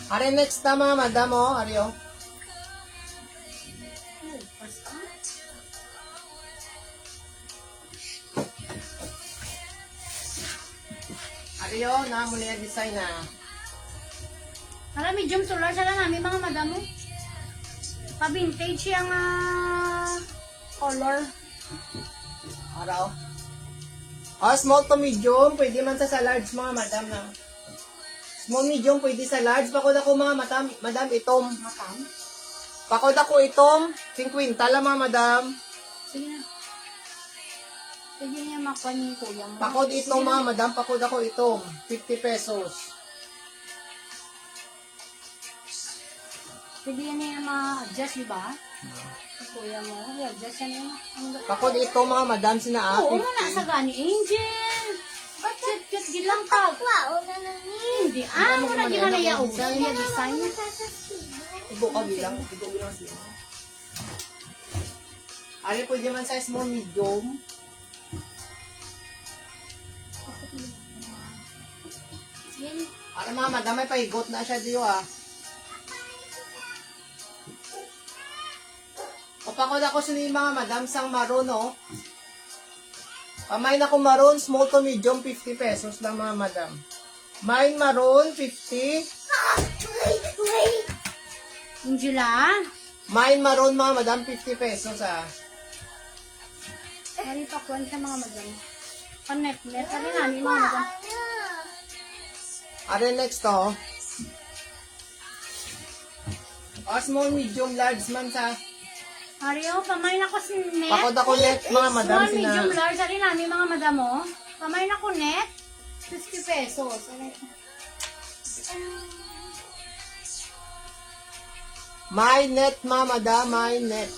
Speaker 1: Are next na mga madam o. Are o. Are o. Na muli ang design na.
Speaker 3: Para medium to large lang namin mga madamo. Pa-vintage yung color.
Speaker 1: Are o. O, small to medium. Pwede man sa large mga madam na. Small medium pwede sa large. Pakod ako mga madam itom.
Speaker 3: Matang.
Speaker 1: Pakod ako itom. 50 lang mga madam.
Speaker 3: Sige na. Sige niya makuha ni kuya mo.
Speaker 1: Pakod itom mga madam. Pakod ako itom. 50 pesos.
Speaker 3: Pwede yan niya ma-adjust, di ba? Sa kuya mo. I-adjust yan yun.
Speaker 1: Pakod itom mga madam sina
Speaker 3: Oo,
Speaker 1: ate.
Speaker 3: mo na sa gani, Angel. Ba't cute gilang ka?
Speaker 2: Wow, na nani.
Speaker 3: Hindi. Mo na di na yaw. Yung design.
Speaker 1: Ibo ka bilang. Ibo bilang siya. Ano pwede man sa small medium?
Speaker 3: Yan.
Speaker 1: Ano mga madam, may pahigot na siya diyo ah. Kapakod ako sila mga madam sang maroon oh. Pamain ako maroon, small to medium, 50 pesos lang mga madam. Mine maroon, 50.
Speaker 2: Wait.
Speaker 3: Angela.
Speaker 1: Mine maroon mga madam, 50 pesos ah.
Speaker 3: Mari pa kuwan sa mga madam. Panet-net. Sabi namin mga madam.
Speaker 1: Are next oh. Oh, small, medium, large man sa.
Speaker 3: Mario, pamain ako si net.
Speaker 1: Pakod ako net mga madam
Speaker 3: Small, medium,
Speaker 1: sina.
Speaker 3: large. Sabi namin mga madam oh. Pamain ako net. 50 pesos.
Speaker 1: My net mga madam, my net.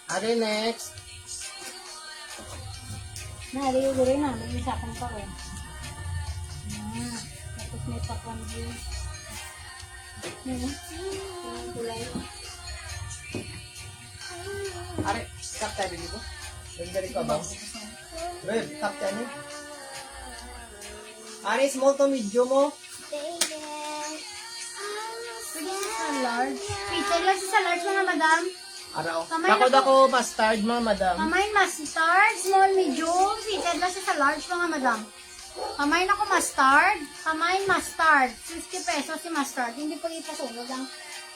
Speaker 1: Are next.
Speaker 3: Nahaliw ko rin namin yung sakong pa ko. Tapos may pakwan din. Yung kulay.
Speaker 1: Are, kapta din ko. Dandali ko ba? Red, kapta ni. Are, small to medium mo.
Speaker 3: Pwede sa large. Peter lang sa large mga madam.
Speaker 1: Araw.
Speaker 3: Kamay
Speaker 1: Pakod
Speaker 3: na
Speaker 1: ako mustard mga madam.
Speaker 3: Kamay mustard, small, medium. Peter lang sa large mga madam. Kamay na ko mustard. Kamay mustard. 50 pesos si mustard. Hindi pa ipasunog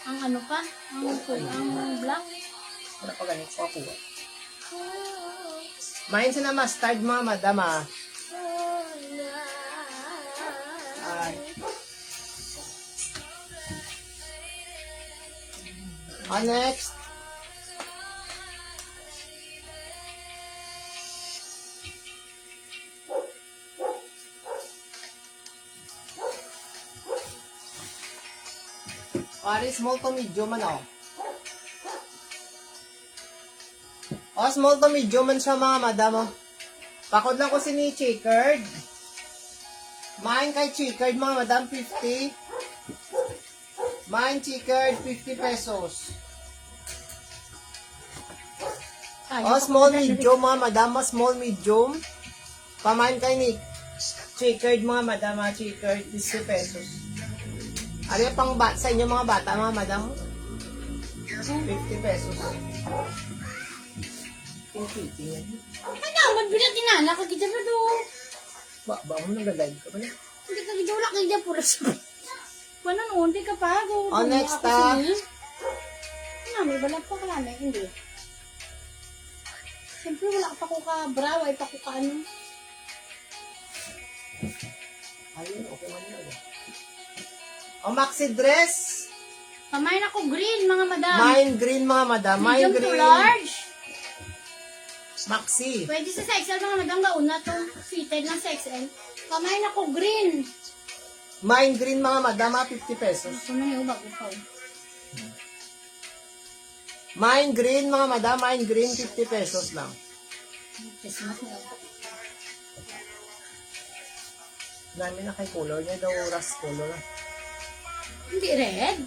Speaker 3: ang ano pa. Ang black.
Speaker 1: Ano pa ganit ko ako? Main sila mustard mga madam ah. Ay. Next. Pare, small to medium man oh. Oh, small to medium man siya mga madam oh. Pakod lang ko si ni checkered. Mine kay checkered mga madam 50. Mine checkered 50 pesos. Oh, small medium mga madam, small medium. Pamain kay ni checkered mga madam, checkered 50 pesos. Ano yung pang sa inyo mga bata mga madam? 50 pesos.
Speaker 3: Ay naman, binatinala ka kita na doon.
Speaker 1: Ba mo nang live ka ba na?
Speaker 3: Hindi ka kita wala ka kita puro sa... Wala noon, di ka pa.
Speaker 1: Oh, next ah.
Speaker 3: May balat pa ka namin, hindi. Siyempre wala pa ko ka braw, ay pa ko ka ano.
Speaker 1: Ayun, okay man yun. Oh, maxi dress.
Speaker 3: Pamain ako green, mga madam.
Speaker 1: Mine green mga madam. Mine
Speaker 3: Medium to
Speaker 1: green.
Speaker 3: large.
Speaker 1: Maxi.
Speaker 3: Pwede sa XL, mga madam. Gauna to. Fitted lang sa XL. Pamain ako green.
Speaker 1: Mine green mga madam, 50 pesos.
Speaker 3: Ito na yung bago pa.
Speaker 1: Mine green mga madam, mine green 50 pesos lang.
Speaker 3: Christmas na.
Speaker 1: Namin na kay color niya daw, rust color.
Speaker 3: Hindi red.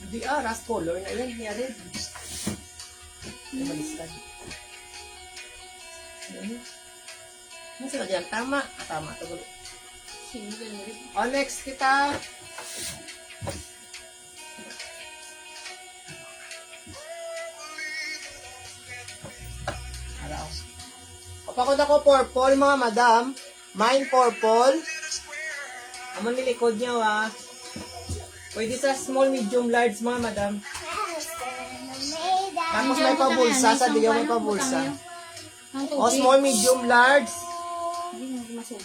Speaker 1: Hindi rust color na yan, niya red. Baliskad. Ano sila diyan? Tama. Tama. Tugulo.
Speaker 3: Single red.
Speaker 1: O, next kita. Araw. Kapakod ako purple, mga madam. Mine purple. Amon nilikod niya, Pwede sa small, medium, large, mga madam. Tapos may pabulsa. Sa diyo may pabulsa. O, small, medium, large.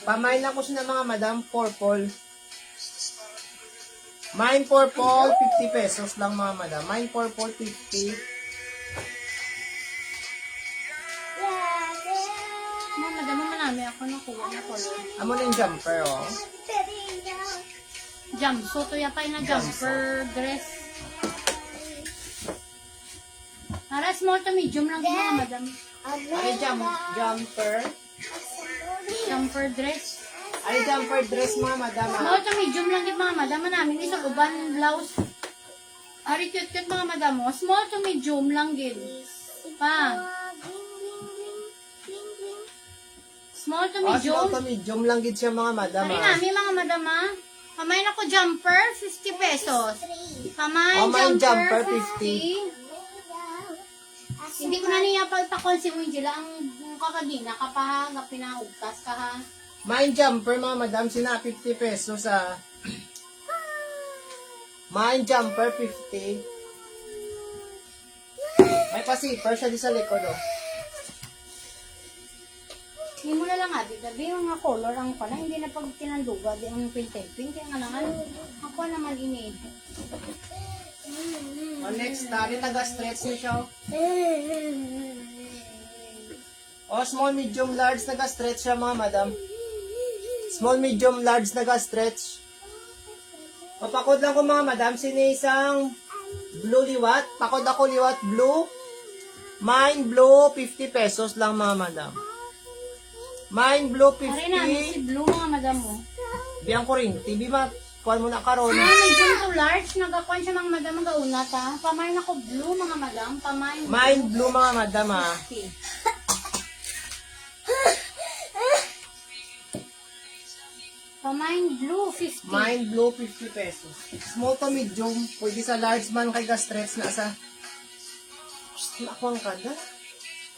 Speaker 1: Pamain ako siya ng mga madam, purple. Mine purple, 50 pesos lang mga madam. Mine purple, 50.
Speaker 3: Mga madam, marami ako nakuha na color.
Speaker 1: Amo na yung jumper,
Speaker 3: Jumpsuit, to yapay na jumper dress. Para small to medium lang yung mga madam.
Speaker 1: Ano jumper?
Speaker 3: Jumper dress.
Speaker 1: Ano jumper dress mga madam?
Speaker 3: Small to medium lang yung mga madam. Namin isang uban blouse. Ari cute-cute mga madam mo. Small to medium lang gid. Pa. Small to medium.
Speaker 1: Small to medium lang gid siya mga madam.
Speaker 3: Ari namin mga madam ha. Kamay na ko jumper, 50 pesos. Kamay
Speaker 1: Mine
Speaker 3: jumper,
Speaker 1: jumper,
Speaker 3: 50. Hindi ko na niya pagpa-consume dila ang kakadina kapaha nga pinaugtas ka ha.
Speaker 1: Mine jumper mga madam, sina 50 pesos sa Mine jumper, 50. May pa-zipper siya di sa likod,
Speaker 3: Hindi mo na lang abi, gabi yung mga color ang pala, hindi na pag tinanduga, di ang pink-pink, kaya nga lang, ako naman ini.
Speaker 1: O next, tari taga-stretch niya siya. O small, medium, large, taga-stretch siya mga madam. Small, medium, large, taga-stretch. Papakod lang ko mga madam, sinisang blue liwat. Pakod ako liwat blue. Mine blue, 50 pesos lang mga madam. Mine blue, 50.
Speaker 3: Pare namin si Blue mga madam mo.
Speaker 1: Biyang ko rin. TV ma, kuhan mo na karon.
Speaker 3: Medium to large, nagakuan siya mga madam ang gauna ta. Pamain ako blue mga madam, pamain
Speaker 1: Mine blue mga madam ha.
Speaker 3: 50. Pamain blue, 50.
Speaker 1: Mine blue, 50 pesos. Small to medium, pwede sa large man kay ga-stretch na sa... Nakuha ka na.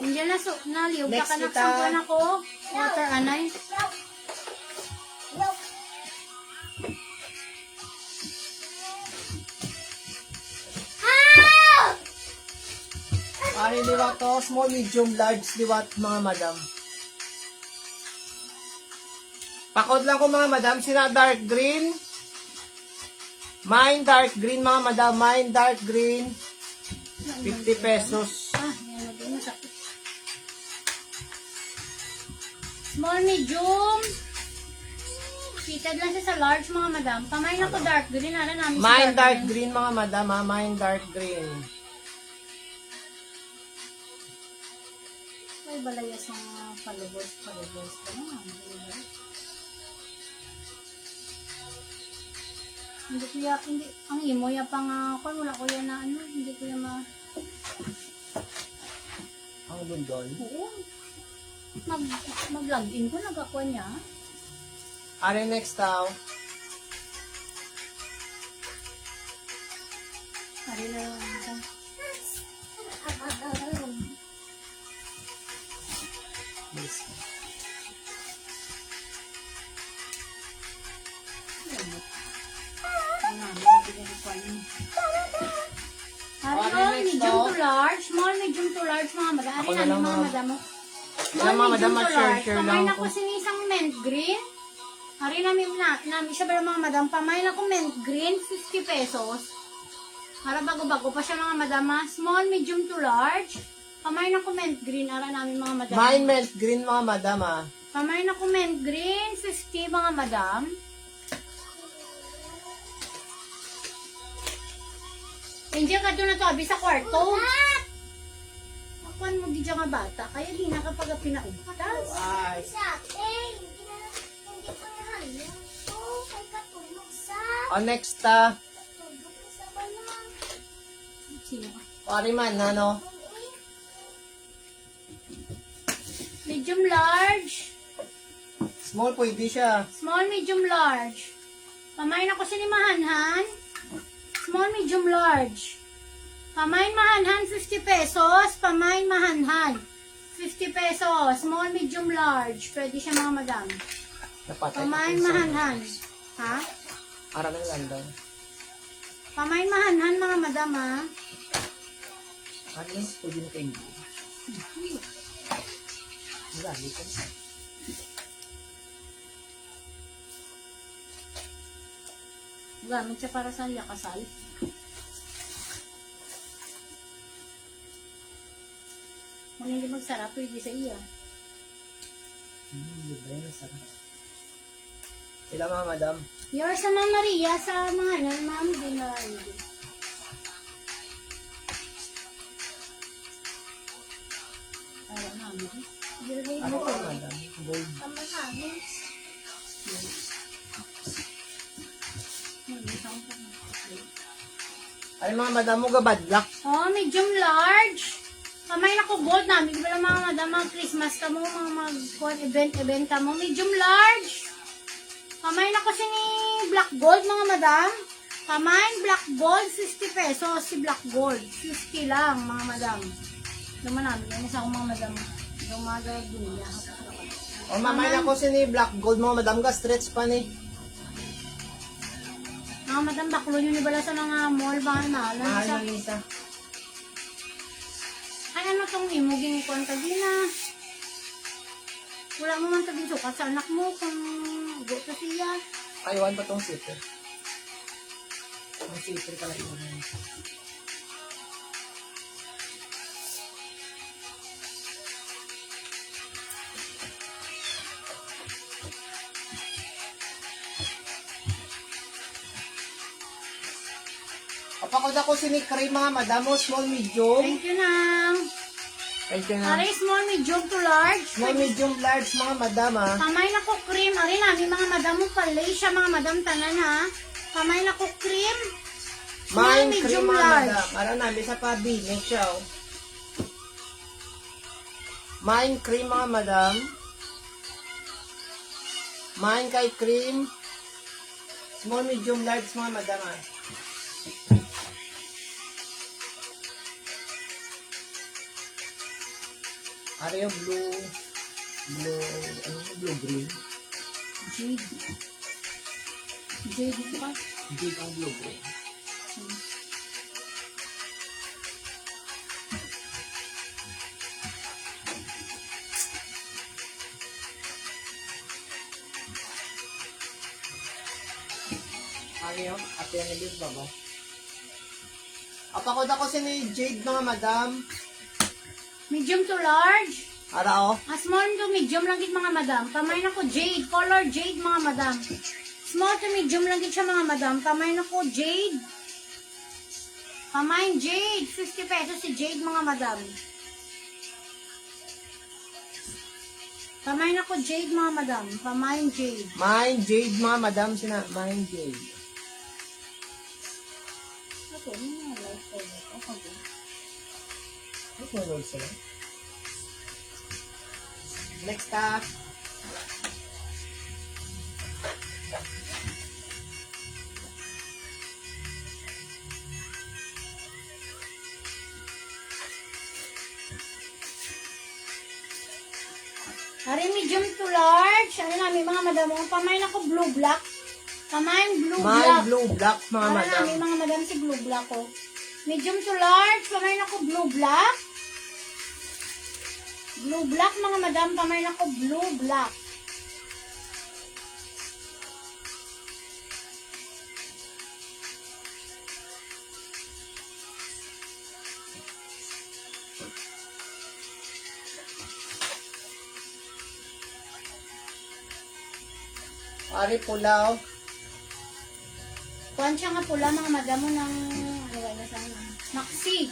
Speaker 3: Hindi na so, naliw ka
Speaker 1: Next
Speaker 3: ka
Speaker 1: kita.
Speaker 3: nagsangkuan ako. Water anay.
Speaker 1: Ari liwat to, small, medium, large liwat mga madam. Pakod lang ko mga madam, sina dark green. Mine dark green mga madam, mine dark green. 50 pesos.
Speaker 3: Yan na din masakit. Small, medium. Seated lang siya sa large mga madam. Pamain ako dark green. Hala namin sa
Speaker 1: Mine dark green mga madam ha, mine dark green.
Speaker 3: Ay, balayas mga palubos ka naman. Hindi kuya, hindi, ang imo ya pa nga ako, wala ko yan na ano, hindi ko yan
Speaker 1: Ang bundol.
Speaker 3: Oo. Mag-login ko, nagakuha niya.
Speaker 1: Ari next tao.
Speaker 3: Ari na lang ako.
Speaker 1: Yes.
Speaker 3: Medium to large, small, medium to large, mga madam.
Speaker 1: Ako
Speaker 3: Ano
Speaker 1: na lang,
Speaker 3: namin mga
Speaker 1: ma'am.
Speaker 3: madam mo?
Speaker 1: Yan, mga madam,
Speaker 3: medium to
Speaker 1: share
Speaker 3: large.
Speaker 1: lang
Speaker 3: Pamain
Speaker 1: ako.
Speaker 3: ako sinisang mint green. Hari namin siya ba mga madam? Pamain ako mint green, 50 pesos. Para bago-bago pa siya mga madam. Small, medium to large. Pamain ako mint green, ara namin mga madam.
Speaker 1: Mine melt green mga madam ha.
Speaker 3: Pamain ako mint green, 50 mga madam. Hindi ka doon na to, abi sa kwarto. kwan mo di nga bata, kaya di na kapag pinaugtas.
Speaker 1: Ay.
Speaker 2: Sa hindi ko nahanap. Oh, kay katulog sa.
Speaker 1: O, next,
Speaker 2: Tulog sa balang.
Speaker 3: Sino ka?
Speaker 1: Pariman, ano?
Speaker 3: Medium large.
Speaker 1: Small, pwede siya.
Speaker 3: Small, medium, large. Pamain ako sa ni Mahanhan. Small, medium, large. Pamain Mahanhan, 50 pesos. Pamain Mahanhan, 50 pesos. Small, medium, large. Pwede siya mga madam.
Speaker 1: Napatay.
Speaker 3: Pamain Mahanhan. Ha?
Speaker 1: Para ng landang.
Speaker 3: Pamain Mahanhan mga madam ha.
Speaker 1: Ano? Pwede na kayo. Dali ko.
Speaker 3: Gamit siya para sa yakasal. Kung hindi magsarap, pwede sa iya.
Speaker 1: Libre na sarap. Sila mga madam.
Speaker 3: Yours sa Ma'am Maria, sa mga nan, Ma'am Dinar. Para namin.
Speaker 1: Ano pa madam? Gold.
Speaker 2: Tama sabi.
Speaker 1: Ay mga madam mo gabadlak.
Speaker 3: Oh, medium large. Kamay na ko gold namin. Di ba lang mga madam, mga Christmas ka mo, mga mag-event ka mo. Medium large. Kamay na ko si ni black gold, mga madam. Kamay, black gold, 60 pesos. Si black gold, 50 lang, mga madam. Naman namin, yan isa akong mga madam. Dumaga, dunya.
Speaker 1: O mamay na ko si ni Black Gold mga madam ga stretch pa ni.
Speaker 3: Mga madam, baklo nyo ni bala sa mga mall, ba na?
Speaker 1: Mahal na Lisa.
Speaker 3: Ay, ano tong imuging konta din na? Wala mo man taging sukat sa anak mo kung go to siya.
Speaker 1: Aywan pa tong sitter. Ang sitter pala yun. Kapakod ako si ni Kray mga madam mo, small, medium.
Speaker 3: Thank you, Nang.
Speaker 1: Thank you na.
Speaker 3: Ari, small, medium to large.
Speaker 1: Small, medium, large mga madam ha.
Speaker 3: Kamay na ko cream. Ari, namin mga madam mo palay siya, mga madam tanan ha. Kamay na ko cream. Small,
Speaker 1: Mine
Speaker 3: medium,
Speaker 1: cream mga
Speaker 3: large.
Speaker 1: madam. Ara namin sa pabinet siya oh. Mine cream mga madam. Mine kay cream. Small, medium, large mga madam ha. Ari yung blue green.
Speaker 3: Jade. Jade pa.
Speaker 1: Hindi ang blue green. Ari yung ate yung nabit ba ba? Apakod ako si ni Jade mga madam.
Speaker 3: Medium to large.
Speaker 1: Ara oh.
Speaker 3: Small to medium lang gid mga madam. Kamay na ko jade. Color jade mga madam. Small to medium lang gid siya mga madam. Kamay na ko jade. Kamay jade. 50 pesos si jade mga madam. Kamay na ko jade mga madam. Kamay jade.
Speaker 1: Mine Jade mga madam sina. Mine Jade.
Speaker 3: Okay, ano na life ko? Okay.
Speaker 1: Ano po yung sila? Next up.
Speaker 3: Ari medium to large. Ano namin mga madam. Ang pamay na ko blue black. Kamay blue
Speaker 1: Mine
Speaker 3: black.
Speaker 1: blue black mga
Speaker 3: Ano
Speaker 1: madam.
Speaker 3: namin mga madam si blue black ko. Medium to large. Pamay na ko blue black. Blue black mga madam. Pamay na ko blue black.
Speaker 1: Ari pulaw.
Speaker 3: Kuhan siya nga pula mga madam mo ng wala sana. Maxi.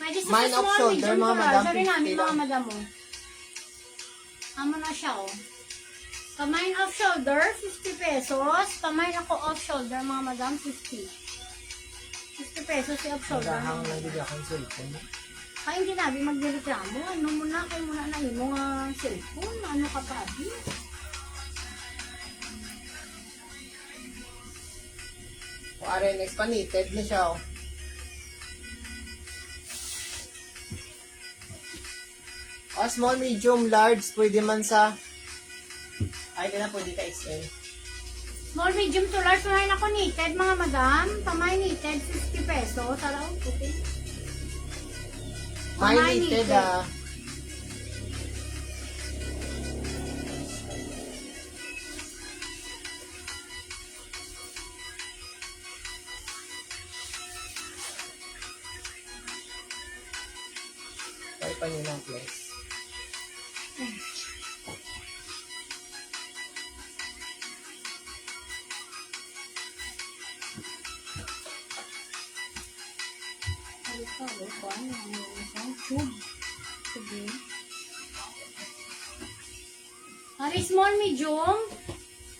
Speaker 3: Pwede sa
Speaker 1: Mine off
Speaker 3: small,
Speaker 1: shoulder,
Speaker 3: medium
Speaker 1: mga
Speaker 3: to
Speaker 1: madam,
Speaker 3: large. Sorry
Speaker 1: 50
Speaker 3: namin, mga
Speaker 1: lang.
Speaker 3: madam mo. Amo na siya, oh. Pamain off shoulder, 50 pesos. Pamain ako off shoulder, mga madam, 50. 50 pesos si off shoulder.
Speaker 1: Nagahang lang din akong cellphone.
Speaker 3: Kaya hindi nabi magdireklamo. Ano muna, kayo muna na yung mga cellphone. Ano ka pa, Abi?
Speaker 1: O RNX panited na siya, oh. O, small, medium, large, pwede man sa... Ay, di na, pwede ka XL.
Speaker 3: Small, medium to large. Pamain ako knitted, mga madam. Pamain knitted, 50 pesos. Araw, okay.
Speaker 1: My knitted, ah. Try pa nyo ng flex.
Speaker 3: Ano ka, ano ang tube. Sige. Ari, small, medium.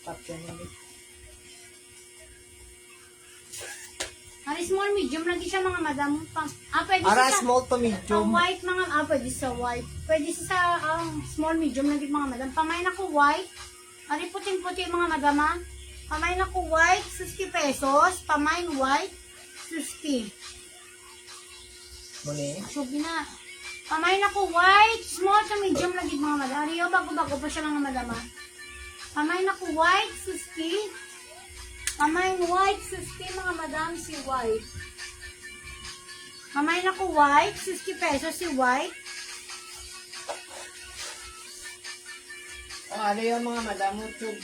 Speaker 1: Tap yan ulit.
Speaker 3: Ari, small, medium. Lagi siya, mga madam. Pwede
Speaker 1: Ara,
Speaker 3: siya sa...
Speaker 1: small to
Speaker 3: Sa
Speaker 1: medium.
Speaker 3: white, mga, pwede sa white. Pwede sa small, medium, lagi mga madam. Pamain ako white. Ari, puting-puti, mga madam, ha. Pamain ako white, 50 pesos. Pamain white, 50.
Speaker 1: Muli.
Speaker 3: Sugi na. Pamain ako white, small to medium, lagi mga madam. Ari, bago-bago pa siya, mga madam, ha. Pamain ako white, 50. Pamain white, 50, mga madam, si white. Pamain ako white, 50 pesos si white.
Speaker 1: O, ano yung mga madam mo, tube?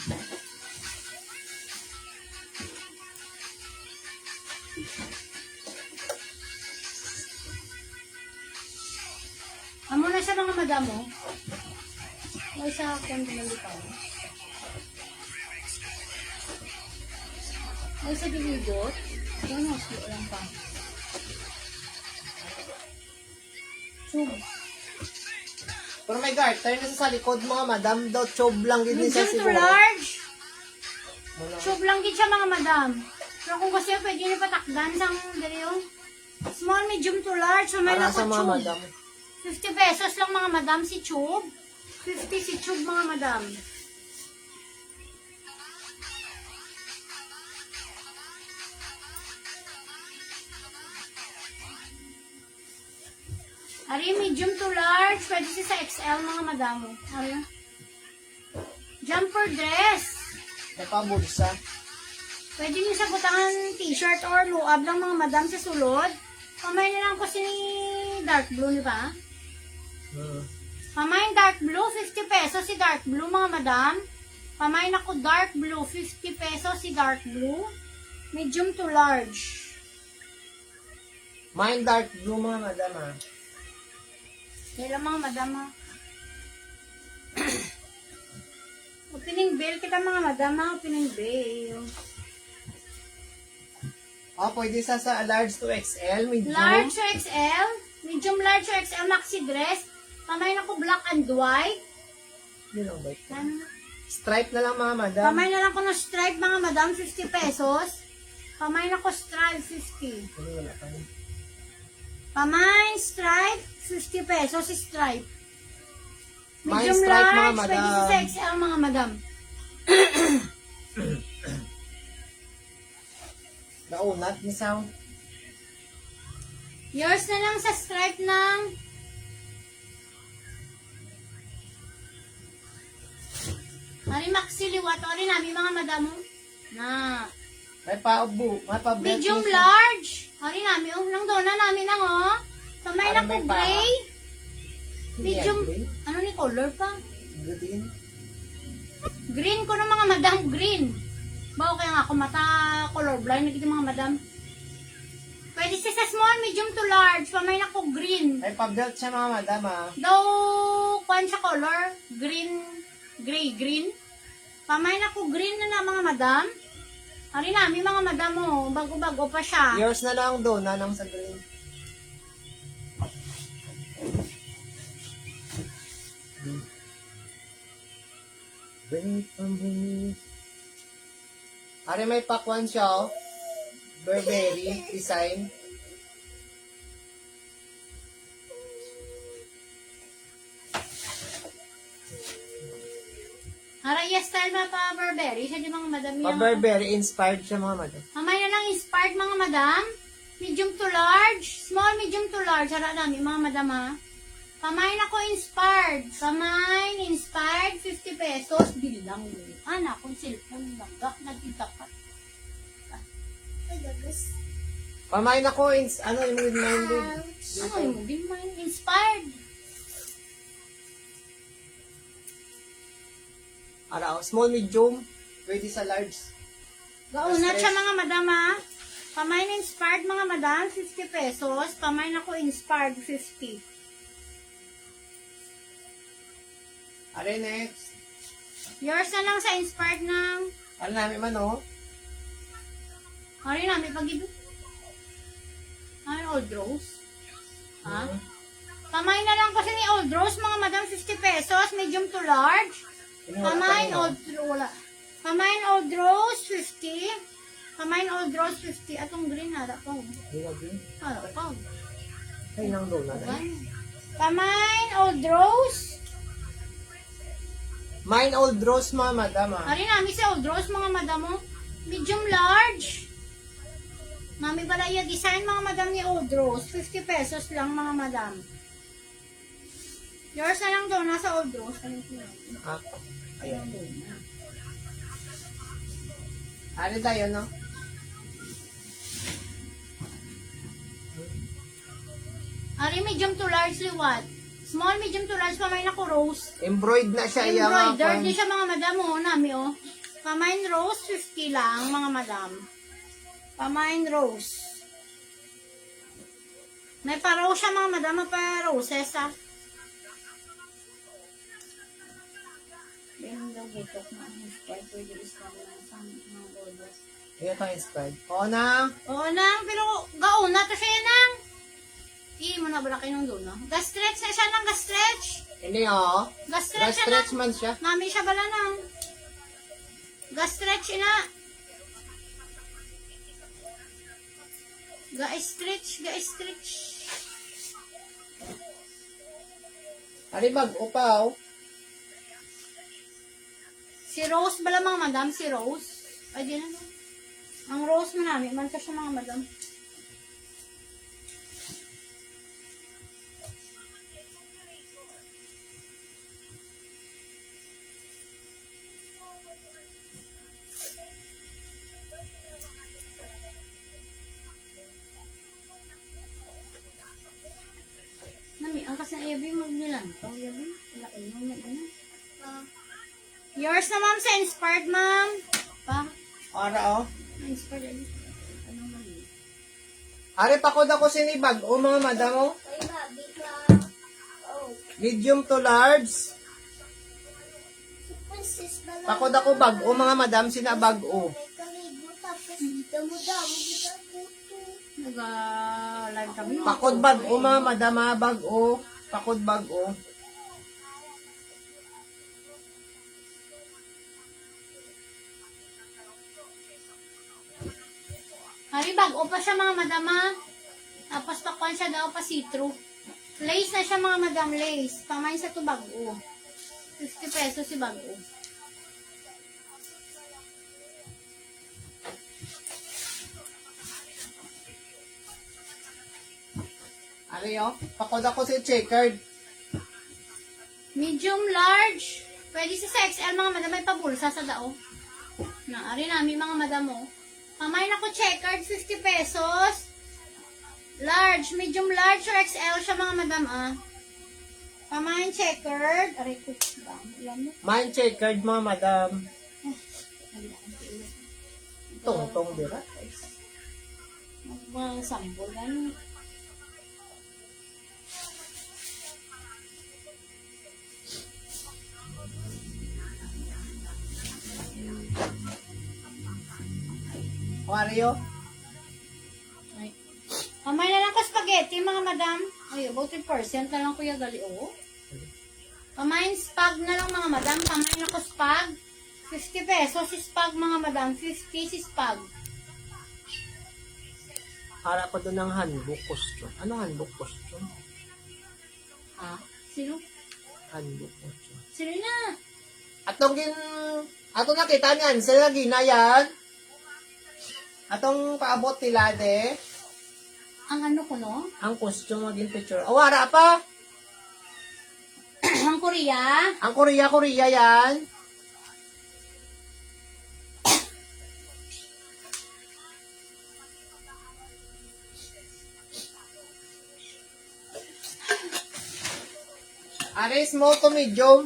Speaker 3: Amo na siya, mga madam mo. May sa akin pinalitaw. May sa dilidot. Yan, mas lang pa. Sub.
Speaker 1: Pero may garter na sa likod, mga madam. Daw, tube lang din
Speaker 3: Medium
Speaker 1: siya
Speaker 3: to
Speaker 1: siguro.
Speaker 3: large.
Speaker 1: Muna.
Speaker 3: Sub lang din siya, mga madam. Pero kung gusto nyo, pwede nyo patakdan sa dali yun. Small, medium to large. So, may
Speaker 1: Para
Speaker 3: nako
Speaker 1: sa mga
Speaker 3: tube.
Speaker 1: madam.
Speaker 3: 50 pesos lang, mga madam, si tube. 50 si tube, mga madam. Ari, medium to large. Pwede siya sa XL, mga madam. Ari. Jumper dress.
Speaker 1: May pabulsa.
Speaker 3: Pwede niyo sa butangan t-shirt or luab lang, mga madam, sa sulod. Pamay na lang ko si dark blue, di ba? Pamay dark blue, 50 pesos si dark blue, mga madam. Pamay na ko dark blue, 50 pesos si dark blue. Medium to large.
Speaker 1: Mine dark blue, mga madam, ah.
Speaker 3: Yan lang, mga madam, ha. Opening bell kita, mga madam, ha. Opening bell.
Speaker 1: O, pwede sa large to XL, medium.
Speaker 3: Large to XL. Medium large to XL maxi dress. Pamay na ko black and white.
Speaker 1: Yun ang bait.
Speaker 3: Ano?
Speaker 1: Stripe na lang, mga madam.
Speaker 3: Pamay na lang ko ng stripe, mga madam, 50 pesos. Pamay na ko stripe, 50.
Speaker 1: Ano, wala pa rin.
Speaker 3: Pamay, stripe, 50 pesos, stripe.
Speaker 1: Mine
Speaker 3: Medium
Speaker 1: stripe, mga
Speaker 3: large,
Speaker 1: madam.
Speaker 3: pwede sa XL, mga madam.
Speaker 1: Naunat ni Sao.
Speaker 3: Yours na lang sa stripe ng... Ari, maxi liwat. Ari, namin, mga madam. Na.
Speaker 1: May paubo. May pa-belt.
Speaker 3: Medium
Speaker 1: ni Sao.
Speaker 3: large. Ari, namin. Lang doon na namin lang, oh. Pamay na
Speaker 1: Ari,
Speaker 3: ko
Speaker 1: may pa.
Speaker 3: gray.
Speaker 1: Hindi yan,
Speaker 3: Medium.
Speaker 1: green.
Speaker 3: Ano ni color pa?
Speaker 1: Green.
Speaker 3: Green ko ng mga madam, green. Bawa kaya nga ako mata colorblind, nagiging mga madam. Pwede siya sa small, medium to large. Pamay na ko green.
Speaker 1: May pa-belt siya, mga madam, ah.
Speaker 3: Daw, kwan siya color, green, gray, green. Pamay na ko green na mga madam. Ari namin mga madam mo, bago-bago pa siya.
Speaker 1: Yours na lang doon, nanang sa green. Balik pambunis. Are may pakwan siya, oh. Burberry design.
Speaker 3: Ara, yes, style na pa Burberry. Siya di mga madam yan.
Speaker 1: Pa-Burberry inspired siya mga madam.
Speaker 3: Mamay na lang inspired mga madam. Medium to large. Small, medium to large. Ara namin mga madam ha. Pamay na ko inspired. Pamay, inspired, 50 pesos. Bilang mo. Anak, kung cellphone lang. Nagtitapat.
Speaker 2: Ay, gagas.
Speaker 1: Pamain ako, ano yung minded?
Speaker 3: Ano yung din man? Inspired.
Speaker 1: Araw, small, medium, pwede sa large.
Speaker 3: Gauna siya mga madam ha. Pamay na inspired mga madam, 50 pesos. Pamay na ko inspired, 50.
Speaker 1: Are next.
Speaker 3: Yours na lang sa inspired ng...
Speaker 1: Ano namin man, oh?
Speaker 3: Ano namin pag-ibig? Ano, Old Rose? Ha? Pamay na lang kasi ni Old Rose, mga madam, 50 pesos. Medium to large. Pamain Old Rose, 50. Pamain Old Rose, 50. Atong green, harap pa. Harap pa.
Speaker 1: Ay, nang donut.
Speaker 3: Pamain Old Rose.
Speaker 1: Mine old rose, mga madam, ah.
Speaker 3: Ari namin si Old Rose, mga madam mo. Medium large. Mami balaya design, mga madam ni Old Rose. 50 pesos lang, mga madam. Yours na lang daw, nasa Old Rose.
Speaker 1: Ah, ayan. Ano tayo, no?
Speaker 3: Ari medium to large liwat. Small, medium to large, pamain ako rose.
Speaker 1: Embroidered na siya, iya nga.
Speaker 3: Embroidered din siya, mga madam, oh, nami, oh. Pamain rose, 50 lang, mga madam. Pamain rose. May pa-rose siya, mga madam, may pa-roses, ah. Yan daw, gitok na. Pwede isang sa mga borders.
Speaker 1: Ayan itong inspired. Oo na.
Speaker 3: Oo, nang, pero gauna to siya yan, nang. Hindi mo na bala kayo nung doon, no? Gastretch na siya ng gastretch.
Speaker 1: Hindi, oh.
Speaker 3: Gastretch siya
Speaker 1: Stretch
Speaker 3: ng...
Speaker 1: man siya.
Speaker 3: Nami siya bala nang. Gastretch na. Ga-stretch.
Speaker 1: Ari, bag-o pa, oh.
Speaker 3: Si Rose bala, mga madam, si Rose. Ay, di na. Ang Rose mo namin, man siya mga madam. Nami, ang kasi ayabi magnilan. Ito, ayabi. Wala kayo nung nag-ano. Yours na, ma'am, sa inspired, ma'am. Pa?
Speaker 1: Ara, oh.
Speaker 3: Inspired, ano? Anong mali?
Speaker 1: Ari, pakod ako sinibag. O, mga madam, oh.
Speaker 2: Ay, babi ka. Oh.
Speaker 1: Medium to large.
Speaker 2: Princess ba lang?
Speaker 1: Pakod ako bag. O, mga madam, sinabag, o.
Speaker 2: May kalibo, tapos damo-damo, kita tuto.
Speaker 3: Nag-live kami.
Speaker 1: Pakod bag. O, mga madam, ha, bag, o. Pakod bag, o.
Speaker 3: Hari, bago pa siya, mga madama. Tapos pakwan siya daw pa see-through. Lace na siya, mga madam, lace. Pamain sa to bago. 50 pesos si bago.
Speaker 1: Ari, oh. Pakod ako si checkered.
Speaker 3: Medium, large. Pwede sa XL, mga madam. May pabulsa sa dao. Na, ari namin, mga madam, oh. Pamain ako checkered, 50 pesos. Large, medium large or XL siya, mga madam, ah. Pamain checkered. Aray ko, alam mo.
Speaker 1: Mine checkered, mga madam. Tong-tong, di ba?
Speaker 3: Mga sambol, ano.
Speaker 1: Wario?
Speaker 3: Ay. Pamain na lang ko spaghetti, mga madam. Ay, about 3% na lang kuya gali, oh. Pamain spag na lang mga madam. Pamain ako spag. 50 pesos si spag mga madam. 50 si spag.
Speaker 1: Para pa doon ng handbook costume. Ano handbook costume?
Speaker 3: Ha? Sino?
Speaker 1: Handbook costume.
Speaker 3: Sino na?
Speaker 1: Atong nakita niyan, sila ginayan. Atong paabot nila de.
Speaker 3: Ang ano ko no?
Speaker 1: Ang costume maging picture. O, wala pa.
Speaker 3: Ang Korea.
Speaker 1: Ang Korea yan. Are small to medium.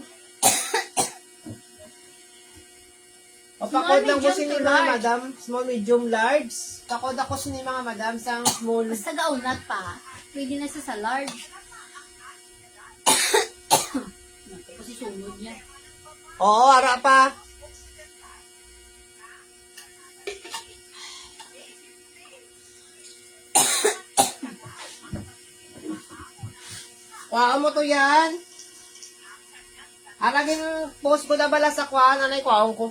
Speaker 1: O pakod lang po
Speaker 3: medium
Speaker 1: sini
Speaker 3: to
Speaker 1: mga
Speaker 3: large.
Speaker 1: madam. Small, medium, large. Pakod ako sini mga madam sa small.
Speaker 3: Basta gaunat pa. Pwede na sa large. Naku, kasi sunod niya.
Speaker 1: Oo, ara pa. Kuha mo to yan. Aragin post ko na bala sa kuha. Nanay kuhaon ko.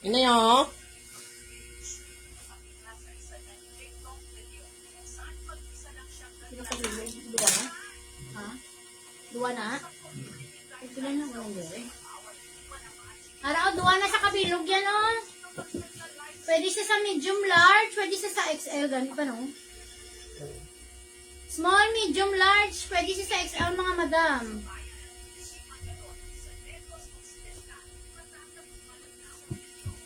Speaker 1: Ina yun.
Speaker 3: Sino ka bilog? Dua na? Ha? Dua na? Ay, pila na walang gawin. Araw, dua na sa kabilog yan, oh. Pwede siya sa medium large, pwede siya sa XL, ganun pa, no? Small, medium, large, pwede siya sa XL, mga madam.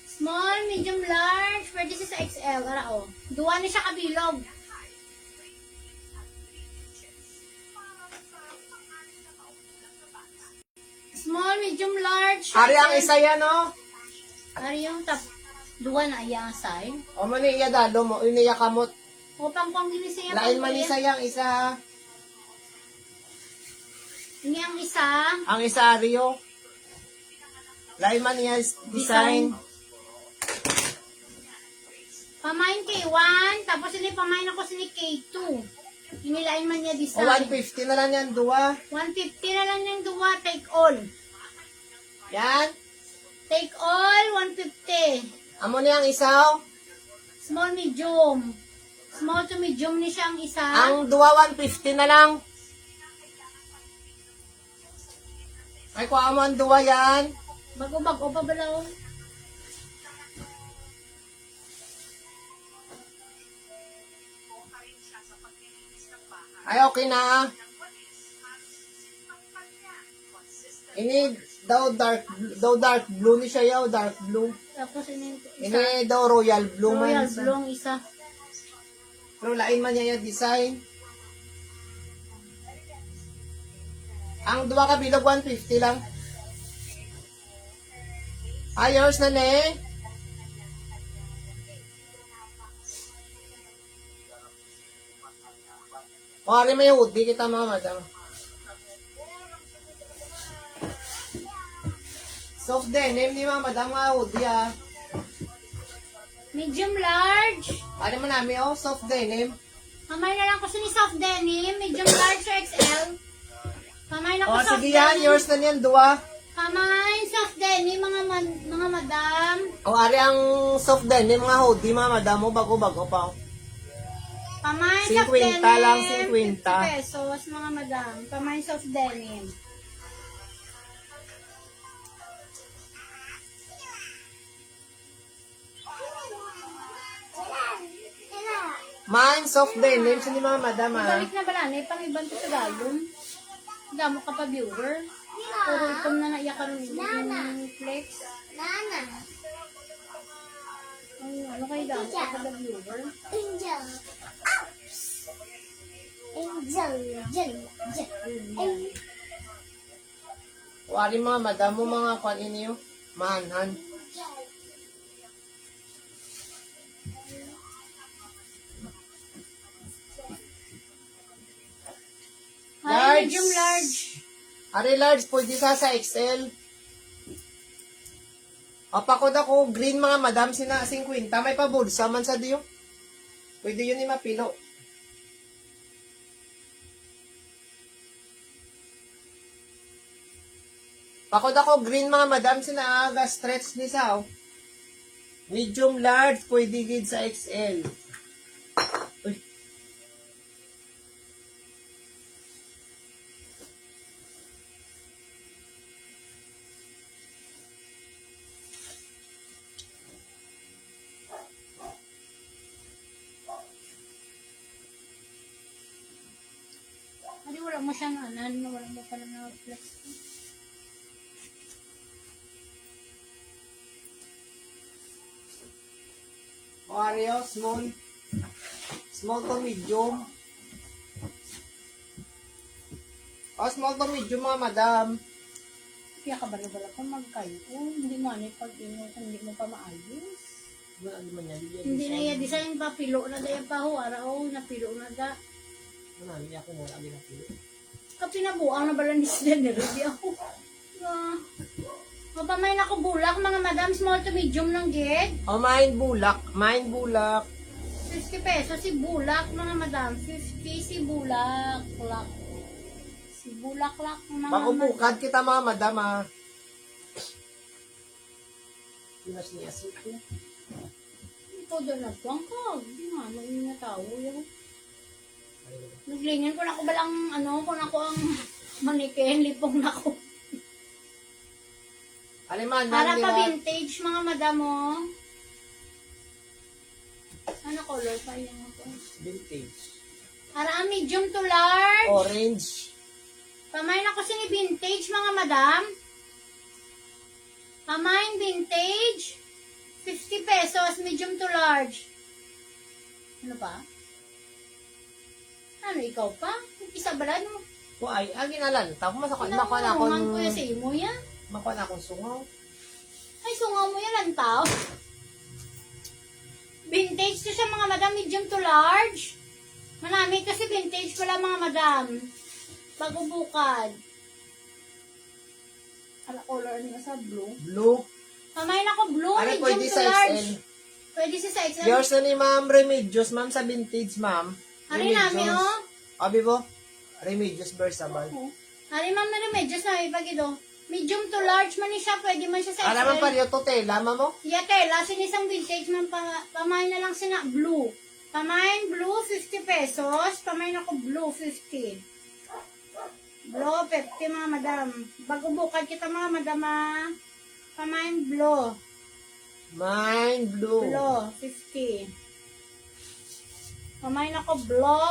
Speaker 3: Small, medium, large, pwede siya sa XL, araw, oh. Dua na siya kabilog. Small, medium, large.
Speaker 1: Ari ang isa yan, no?
Speaker 3: Ari yung top. Dua na iya side.
Speaker 1: O man iya dalo mo. Iniya kamot.
Speaker 3: Upang kong ginisaya
Speaker 1: Lain man isa yang isa.
Speaker 3: Ini ang isa.
Speaker 1: Ang isa Rio. Lain man niya design.
Speaker 3: Pamain K1. Tapos ini pamain ako sini K2. Inilain man niya
Speaker 1: O
Speaker 3: design.
Speaker 1: 150 na lang yan, dua.
Speaker 3: 150 na lang yung dua. Take all.
Speaker 1: Yan.
Speaker 3: Take all. 150.
Speaker 1: Amo niya ang isa.
Speaker 3: Small, medium. Small to medium ni siya ang isa.
Speaker 1: Ang dua 150 na lang. Ay, kuha mo ang dua yan.
Speaker 3: Bago-bago pa balaw.
Speaker 1: Ay, okay na. Ini daw dark blue ni siya yaw, dark blue.
Speaker 3: Tapos ini
Speaker 1: Ini daw royal blue
Speaker 3: royal
Speaker 1: man.
Speaker 3: blue ang isa.
Speaker 1: Pero lain man niya yung design. Ang dua ka bilog 150 lang. Ayos na ne. O, ari may hoodie kita mga madam. Soft denim ni mga madam nga hoodie ah.
Speaker 3: Medium large.
Speaker 1: Ari mo namin oh, soft denim.
Speaker 3: Mamay na lang ko ni soft denim, medium large or XL. Mamay na ko
Speaker 1: O,
Speaker 3: soft
Speaker 1: sige yan,
Speaker 3: denim.
Speaker 1: yours na niyan, dua.
Speaker 3: Mamay, soft denim, mga madam.
Speaker 1: O, ari ang soft denim mga hoodie mga madam mo, bago-bago pa.
Speaker 3: Mamay,
Speaker 1: 50
Speaker 3: soft denim.
Speaker 1: lang, 50.
Speaker 3: 50 pesos, mga madam. Mamay, soft denim.
Speaker 1: Mine, soft denim, sini mga madam ah.
Speaker 3: Balik na bala, na pang ibang to sa galon. Damo ka pa viewer. Puro itom na naiyak ka rin yung flex.
Speaker 2: Nana.
Speaker 3: Ay, ano kayo damo ka pa viewer?
Speaker 2: Angel. Angel. Angel. Angel.
Speaker 1: Wari mga madam mo mga kwan inyo, manhan.
Speaker 3: Ay, medium large.
Speaker 1: Ari large, pwede sa XL. Apakod ako, green mga madam, sina 50. May pabulsa man sa diyo. Pwede yun ni mapilo. Pakod ako, green mga madam, sina aga, stretch ni sao. Medium large, pwede gid sa XL. Uy.
Speaker 3: Hindi, wala mo siyang anan. Wala mo pala na flex.
Speaker 1: Oreo, small. Small to medium. Small to medium mga madam.
Speaker 3: Kaya kabalo-balo ko magkayo. Hindi mo ano pag hindi mo pa maayos.
Speaker 1: Ano man yan?
Speaker 3: Hindi na iya design pa. Pilo na daya pa ho. Araw na pilo na da.
Speaker 1: Ano, hindi ako wala ginapilo.
Speaker 3: Kapinabuang na bala ni sila na rin ako. Mapamay na ko bulak mga madam. Small to medium ng gid.
Speaker 1: Mine bulak. Mine bulak.
Speaker 3: 50 pesos si bulak mga madam. 50 si bulak. Lak. Si bulak-lak mga
Speaker 1: Makubukad kita mga madam ah. Pinas niya sito.
Speaker 3: Ito doon na tuwang ka. Hindi nga, may natawo yun. Naglingan ko na ko balang, kung ako ang manikin, lipong na ko.
Speaker 1: Aliman,
Speaker 3: Para
Speaker 1: man,
Speaker 3: pa
Speaker 1: nila.
Speaker 3: vintage mga madam mo. Ano color pa yun ako?
Speaker 1: Vintage.
Speaker 3: Para ang medium to large.
Speaker 1: Orange.
Speaker 3: Pamain ako sini vintage mga madam. Pamain vintage. 50 pesos, medium to large. Ano pa? Ano, ikaw pa? Isa ba lang?
Speaker 1: Ay, aginalan. Tapos masakot. Makuha na
Speaker 3: Nakuha
Speaker 1: akong...
Speaker 3: ko yan sa imo yan.
Speaker 1: Makuha na akong sungaw.
Speaker 3: Ay, sungaw mo yan, ang tao. Vintage to siya mga madam, medium to large. Manami kasi vintage pala mga madam. Bago bukad. Ala, color niya sa blue.
Speaker 1: Blue.
Speaker 3: Pamain ako blue,
Speaker 1: Ano
Speaker 3: medium
Speaker 1: pwede
Speaker 3: to
Speaker 1: sa
Speaker 3: large.
Speaker 1: XL?
Speaker 3: Pwede sa XL.
Speaker 1: Yours na ni Ma'am Remedios. Ma'am sa vintage, ma'am.
Speaker 3: Hari namin, oh.
Speaker 1: Abi po? Remedios versatile.
Speaker 3: Hari ma'am na rin, medyo sa ipagido. Medium to large man ni siya, pwede man siya sa XL.
Speaker 1: Alam mo pa rin to tela, mo?
Speaker 3: Yate, lasin isang vintage man pamain na lang sina blue. Pamain blue 50 pesos, pamain ako blue 50. Blue 50 mga madam. Bago bukad kita mga madam ah. Pamain blue.
Speaker 1: Mine blue.
Speaker 3: Blue 50. Pamain ako blue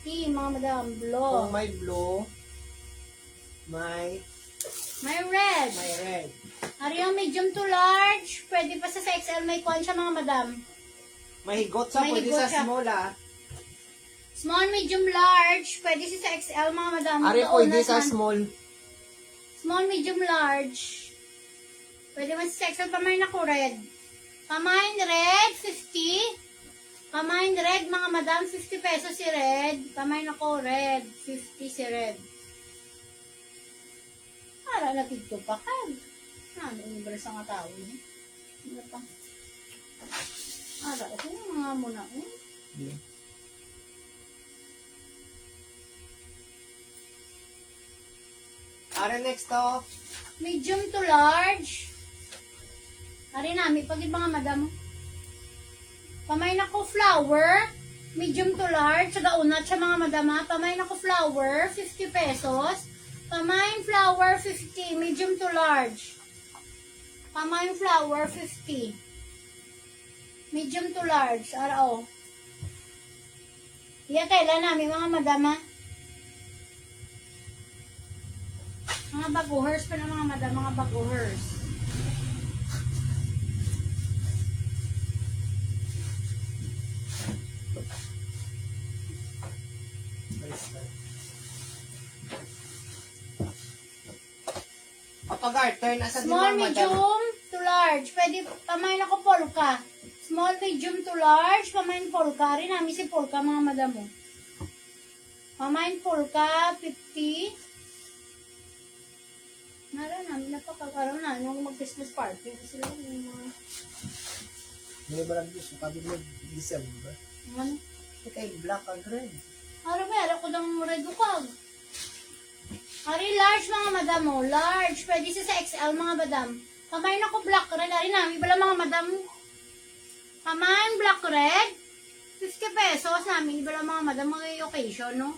Speaker 3: 50 mga madam. Blue.
Speaker 1: Kung may blue, may
Speaker 3: red.
Speaker 1: red.
Speaker 3: Ari yung medium to large. Pwede pa sa XL may kwan siya mga madam.
Speaker 1: May higot sa
Speaker 3: May
Speaker 1: pwede
Speaker 3: higot
Speaker 1: sa
Speaker 3: siya.
Speaker 1: small ah.
Speaker 3: Small, medium, large. Pwede siya sa XL mga madam.
Speaker 1: Ari
Speaker 3: Doon
Speaker 1: pwede
Speaker 3: na
Speaker 1: sa
Speaker 3: saan.
Speaker 1: small.
Speaker 3: Small, medium, large. Pwede man sa XL. Pamain ako red. Pamain red, 50. Pamain red, mga madam, 50 pesos si red. Pamain ako red, 50 si red. Para natito pa ka. Ano, umibra sa nga tao. Ano pa? Ara, ito yung mga muna.
Speaker 1: Ari next to.
Speaker 3: Medium to large. Ari namin, pag mga madam. Pamain ako flower. Medium to large. Sa unat siya mga madama. Pamain ako flower. 50 pesos. Pamain flower 50. Medium to large. Pamain flower 50. Medium to large. Ara o. Iya tela namin mga madama. Mga baguhers pa na mga madam. Mga baguhers.
Speaker 1: Pag-garter, nasa
Speaker 3: Small,
Speaker 1: di
Speaker 3: medium to large. Pwede, pamain ako polka. Small, medium to large. Pamain polka. Rin namin si polka, mga madam mo. Pamain polka, 50. Naroon namin napakakaroon na nung mag-Christmas party. Kasi sila yung mga...
Speaker 1: May balang gusto kami mag-December.
Speaker 3: Ano?
Speaker 1: Kay black and red.
Speaker 3: Ara ko ng red ukag. Ari, large mga madam mo. Large. Pwede siya sa XL mga madam. Pamain ako black red. Ari namin bala mga madam. Pamain black red. 50 pesos namin. Bala mga madam mga occasion, no?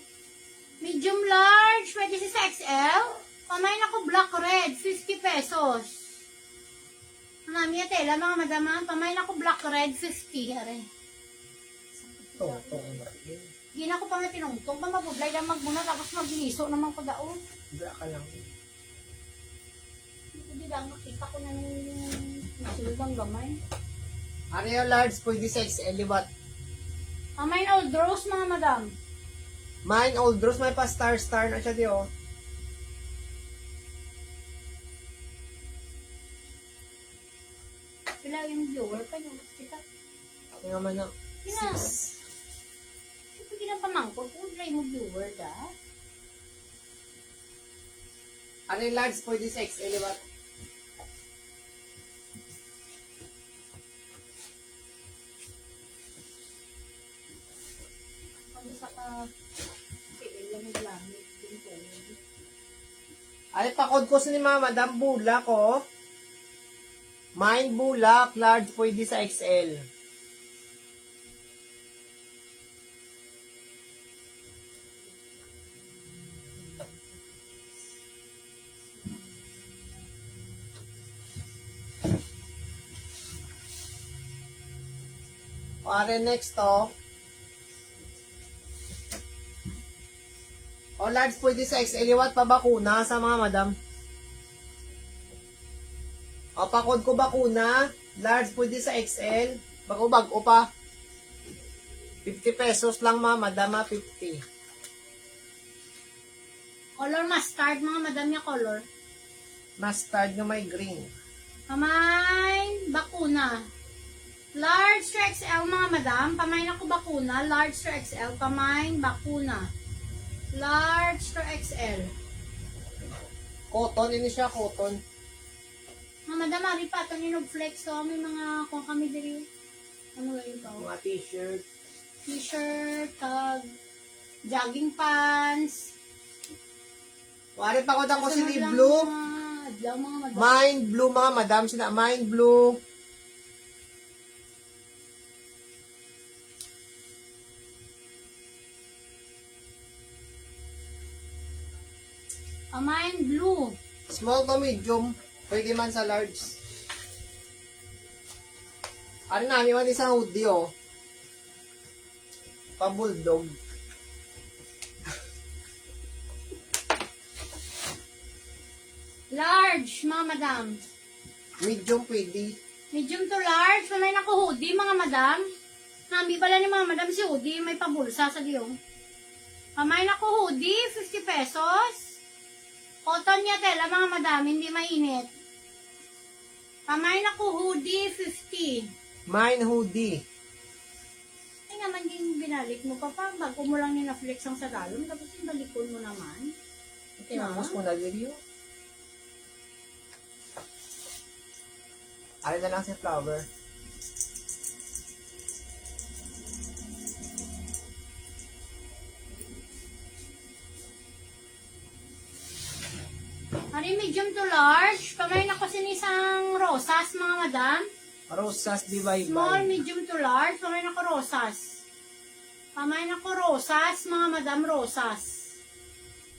Speaker 3: Medium large. Pwede siya sa XL. Pamain ako black red. 50 pesos. Mami, tela mga madam. Pamain ako black red. 50. Ari.
Speaker 1: Ito ano.
Speaker 3: Hindi na ako pa nga tinungtong. Pa mabublay lang magmuna tapos magliso naman ko daon.
Speaker 1: Black ka lang.
Speaker 3: Hindi lang makita ko na yung silbang gamay.
Speaker 1: Ano yung large pwede sa XL, libat?
Speaker 3: Pamain old rose mga madam.
Speaker 1: Mine old rose, may pa star na siya di oh.
Speaker 3: Pila yung viewer pa yung kita.
Speaker 1: Ano naman na?
Speaker 3: Kina. Ito ginapamangkot. Kung try mo viewer da.
Speaker 1: Ano yung large pwede sa XL, libat?
Speaker 3: Kung sa ka lamig lamig.
Speaker 1: Ay, pakod ko sa ni Mama, Madam Bulak, oh. Mine Bulak, large pwede sa XL. Pare next, oh. O large pwede sa XL, iwat pa bakuna sa mga madam. O pakod ko bakuna, large pwede sa XL, bago pa. 50 pesos lang mga madam, 50.
Speaker 3: Color mustard mga madam niya color.
Speaker 1: Mustard yung may green.
Speaker 3: Pamain bakuna. Large to XL mga madam. Pamain ako bakuna. Large to XL. Pamain bakuna. Large to XL.
Speaker 1: Cotton, ini siya cotton.
Speaker 3: Mga madam, ari pa ito flex. So, may mga kung kami diri. Ano ba yun to?
Speaker 1: Mga t-shirt.
Speaker 3: T-shirt, jogging pants.
Speaker 1: Wari pa ko ko si
Speaker 3: Sunod lang
Speaker 1: blue.
Speaker 3: Adlaw mga madam.
Speaker 1: Mind blue mga madam, sina mind blue.
Speaker 3: Pamain blue.
Speaker 1: Small to medium, pwede man sa large. Ano namin man isang hoodie, oh. Pa-bulldog.
Speaker 3: Large, mga madam.
Speaker 1: Medium pwede.
Speaker 3: Medium to large. May nako hoodie, mga madam. Nami pala ni mga madam si hoodie. May pabulsa sa diyong. May nako hoodie, 50 pesos. Cotton niya tela, mga madam. Hindi mainit. May nako hoodie, 50.
Speaker 1: Mine hoodie.
Speaker 3: Ay naman din binalik mo pa pa. Bago mo lang yung na-flex ang sa dalom. Tapos yung balikon mo naman.
Speaker 1: Tinamos mo na video. Alin na lang si flower.
Speaker 3: Hari medium to large. Pamain ako sinisang rosas, mga madam.
Speaker 1: Rosas di bye
Speaker 3: Small, medium to large. Pamain ako rosas. Pamain ako rosas, mga madam, rosas.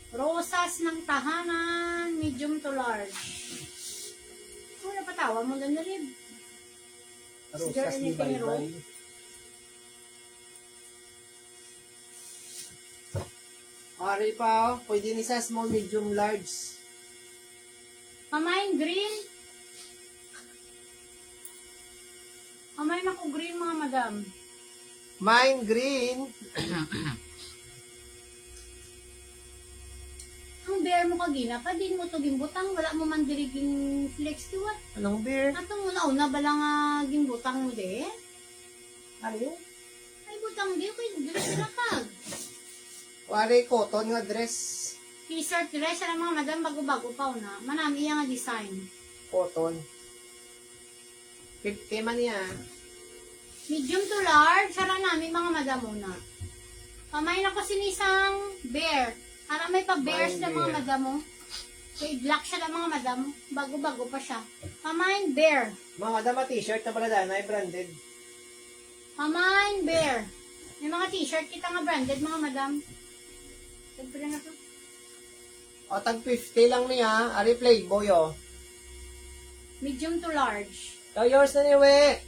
Speaker 3: Rosas ng tahanan, medium to large. Kung napatawa mo lang na rin.
Speaker 1: Rosas di bye bye. Ari pa, oh. Pwede ni sa small, medium, large.
Speaker 3: Pamain green. Pamain ako green, mga madam.
Speaker 1: Mine green.
Speaker 3: Ang bear mo kagina pa, din mo to gimbutang. Wala mo man diriging flex to what?
Speaker 1: Anong beer?
Speaker 3: Atong una bala nga gimbutang mo de?
Speaker 1: Ano?
Speaker 3: Ay butang di ko, dili sila kag.
Speaker 1: Wari cotton nga dress.
Speaker 3: T-shirt dress, alam mga madam, bago-bago pa na. Manami yung nga design.
Speaker 1: Cotton. 50 man niya.
Speaker 3: Medium to large, alam namin mga madam muna. Pamain ako sinisang bear. Alam may pa bears na mga
Speaker 1: bear.
Speaker 3: madam mo. May black siya na mga madam. Bago-bago pa siya. Pamain bear.
Speaker 1: Mga madama t-shirt na pala dahil na branded.
Speaker 3: Pamain bear. May mga t-shirt kita nga branded mga madam. Siyempre na to.
Speaker 1: O, tag 50 lang niya. Ari Playboy, o.
Speaker 3: Medium to large.
Speaker 1: So, yours na niwe.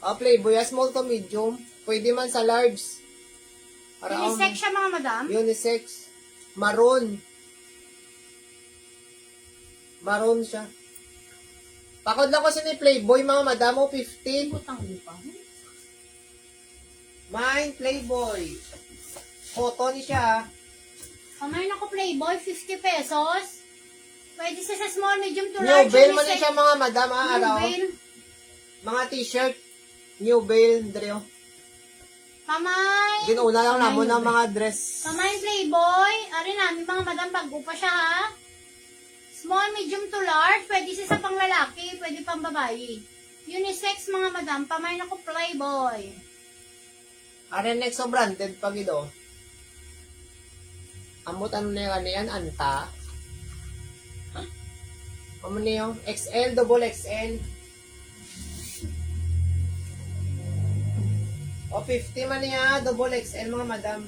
Speaker 1: O, Playboy, small to medium. Pwede man sa large.
Speaker 3: Unisex siya mga madam.
Speaker 1: Unisex. Maroon. Maroon siya. Pakod lang ko ni Playboy, mga madam, o 15.
Speaker 3: Butang lupa.
Speaker 1: Mine, Playboy. Cotton siya.
Speaker 3: Pamain ako Playboy, 50 pesos. Pwede siya sa small, medium to
Speaker 1: New
Speaker 3: large.
Speaker 1: Bale man
Speaker 3: unisex.
Speaker 1: siya, mga madam, araw.
Speaker 3: New Bale.
Speaker 1: Mga t-shirt. New Bale, Dreo.
Speaker 3: Pamain.
Speaker 1: Ginuna lang
Speaker 3: Pamain
Speaker 1: namo
Speaker 3: New
Speaker 1: ng
Speaker 3: Bale.
Speaker 1: mga dress.
Speaker 3: Pamain Playboy. Ari namin mga madam, bago pa siya ha. Small, medium to large. Pwede siya sa pang lalaki, pwede pang babae. Unisex mga madam, pamain ako Playboy.
Speaker 1: Are next so branded pag ito. Amot ano na yan, anta. Ano na yung XL, double XL. O 50 man niya, double XL mga madam.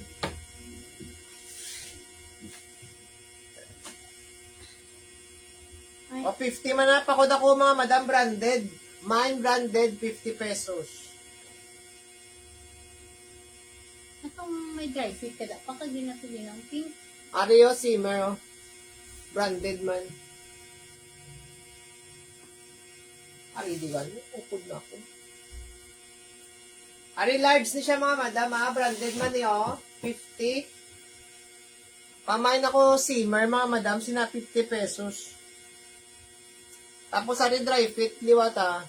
Speaker 3: Ay.
Speaker 1: O 50 man na, pakod ako mga madam branded. Mine branded, 50 pesos.
Speaker 3: Itong may dry fit ka da. Pagka ginapili ng pink.
Speaker 1: Ario Simmer, oh. Branded man. Ari, di ba? Upod na ako. Ari, large ni siya mga madam, ha? Branded man niya, oh. 50. Pamain ako Simmer, mga madam, sina 50 pesos. Tapos, ari, dry fit, liwat, ha?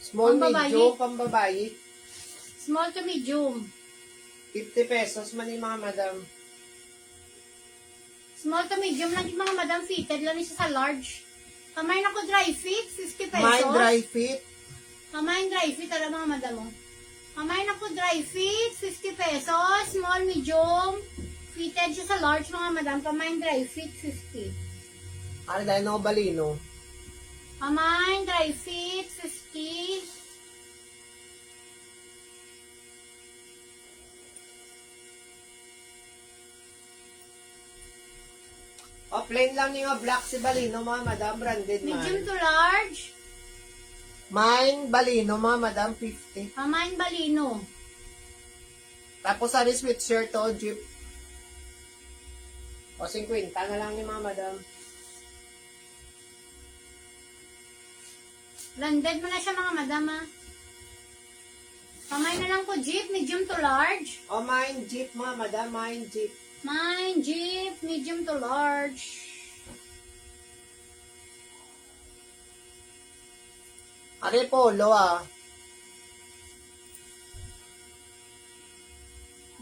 Speaker 1: Small,
Speaker 3: Pambabayi.
Speaker 1: medium, pambabayi.
Speaker 3: Small to medium.
Speaker 1: 50 pesos man yung mga madam.
Speaker 3: Small to medium lang yung mga madam fitted lang siya sa large. Pamain ako dry fit, 50 pesos.
Speaker 1: Mine dry fit.
Speaker 3: Pamain dry fit, alam mga madam mo. Pamain ako dry fit, 50 pesos. Small, medium. Fitted siya sa large mga madam. Pamain dry fit, 50.
Speaker 1: Ano dahil no balino?
Speaker 3: Pamain dry fit, 50.
Speaker 1: O, plain lang yung black si Balino, mga madam, branded man.
Speaker 3: Medium to large.
Speaker 1: Mine, Balino, mga madam, 50.
Speaker 3: Pamain balino.
Speaker 1: Tapos, ari sweatshirt o, jeep. O, 50 na lang yung mga madam.
Speaker 3: Blended mo na siya mga madam ha. Pamain na lang ko jeep, medium to large.
Speaker 1: O, mine, jeep, mga madam, mine, jeep.
Speaker 3: Mine, jeep, medium to large.
Speaker 1: Ari polo, ah.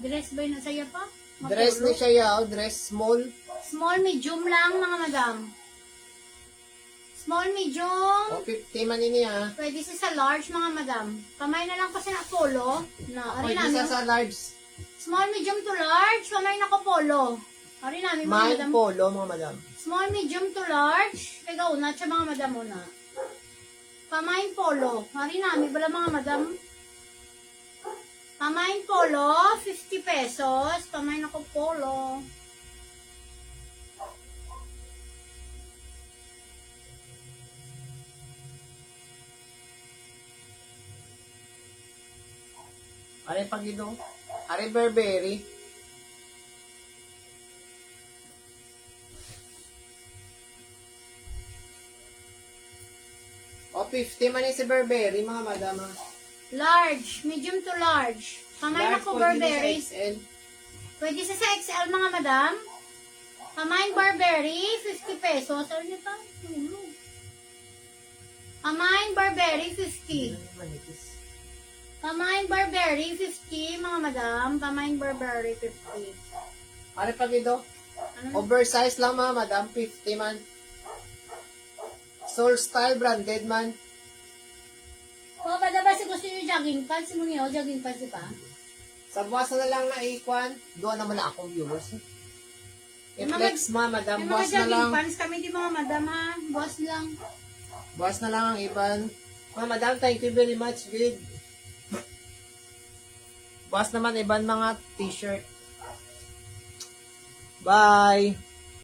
Speaker 3: Dress ba yun sa'yo pa?
Speaker 1: Dress ni siya yaw, dress small.
Speaker 3: Small, medium lang mga madam. Small, medium.
Speaker 1: O, 50 man niya.
Speaker 3: Pwede siya sa large mga madam. Pamain na lang kasi na polo. Na, ari
Speaker 1: Pwede
Speaker 3: namin.
Speaker 1: sa large.
Speaker 3: Small, medium to large. Pamain ako polo. Ari namin mga
Speaker 1: Mine,
Speaker 3: madam.
Speaker 1: polo, mga madam.
Speaker 3: Small, medium to large. Kaya una siya mga madam muna. Pamain polo. Hari namin bala mga madam. Pamain polo, 50 pesos. Pamain ako polo.
Speaker 1: Ari pagino. Ari Burberry. O, 50 man yung si Burberry, mga madam. Ah.
Speaker 3: Large, medium to large. Pamain
Speaker 1: Large
Speaker 3: ako
Speaker 1: po, hindi
Speaker 3: Burberry.
Speaker 1: sa XL.
Speaker 3: Pwede sa XL mga madam. Pamain Burberry, 50 pesos. Ano nyo pa? Pamain Burberry, 50.
Speaker 1: Manipis.
Speaker 3: Pamain Burberry, 50, mga madam. Pamain Burberry, 50.
Speaker 1: Ano pa dito?
Speaker 3: Ano?
Speaker 1: Oversize lang mga madam, 50 man. Soul Style branded man.
Speaker 3: O, ba si gusto nyo jogging pants mo niyo? Jogging pants pa?
Speaker 1: Sa buwas na lang na ikwan, doon naman na akong viewers.
Speaker 3: Yung
Speaker 1: I-flex mga madam,
Speaker 3: May mga
Speaker 1: buwas na
Speaker 3: jogging
Speaker 1: lang.
Speaker 3: pants kami di mga madam ha. Boss lang.
Speaker 1: Buwas na lang ang iban. Mga madam, thank you very much, Vid. Buwas naman iban mga t-shirt. Bye!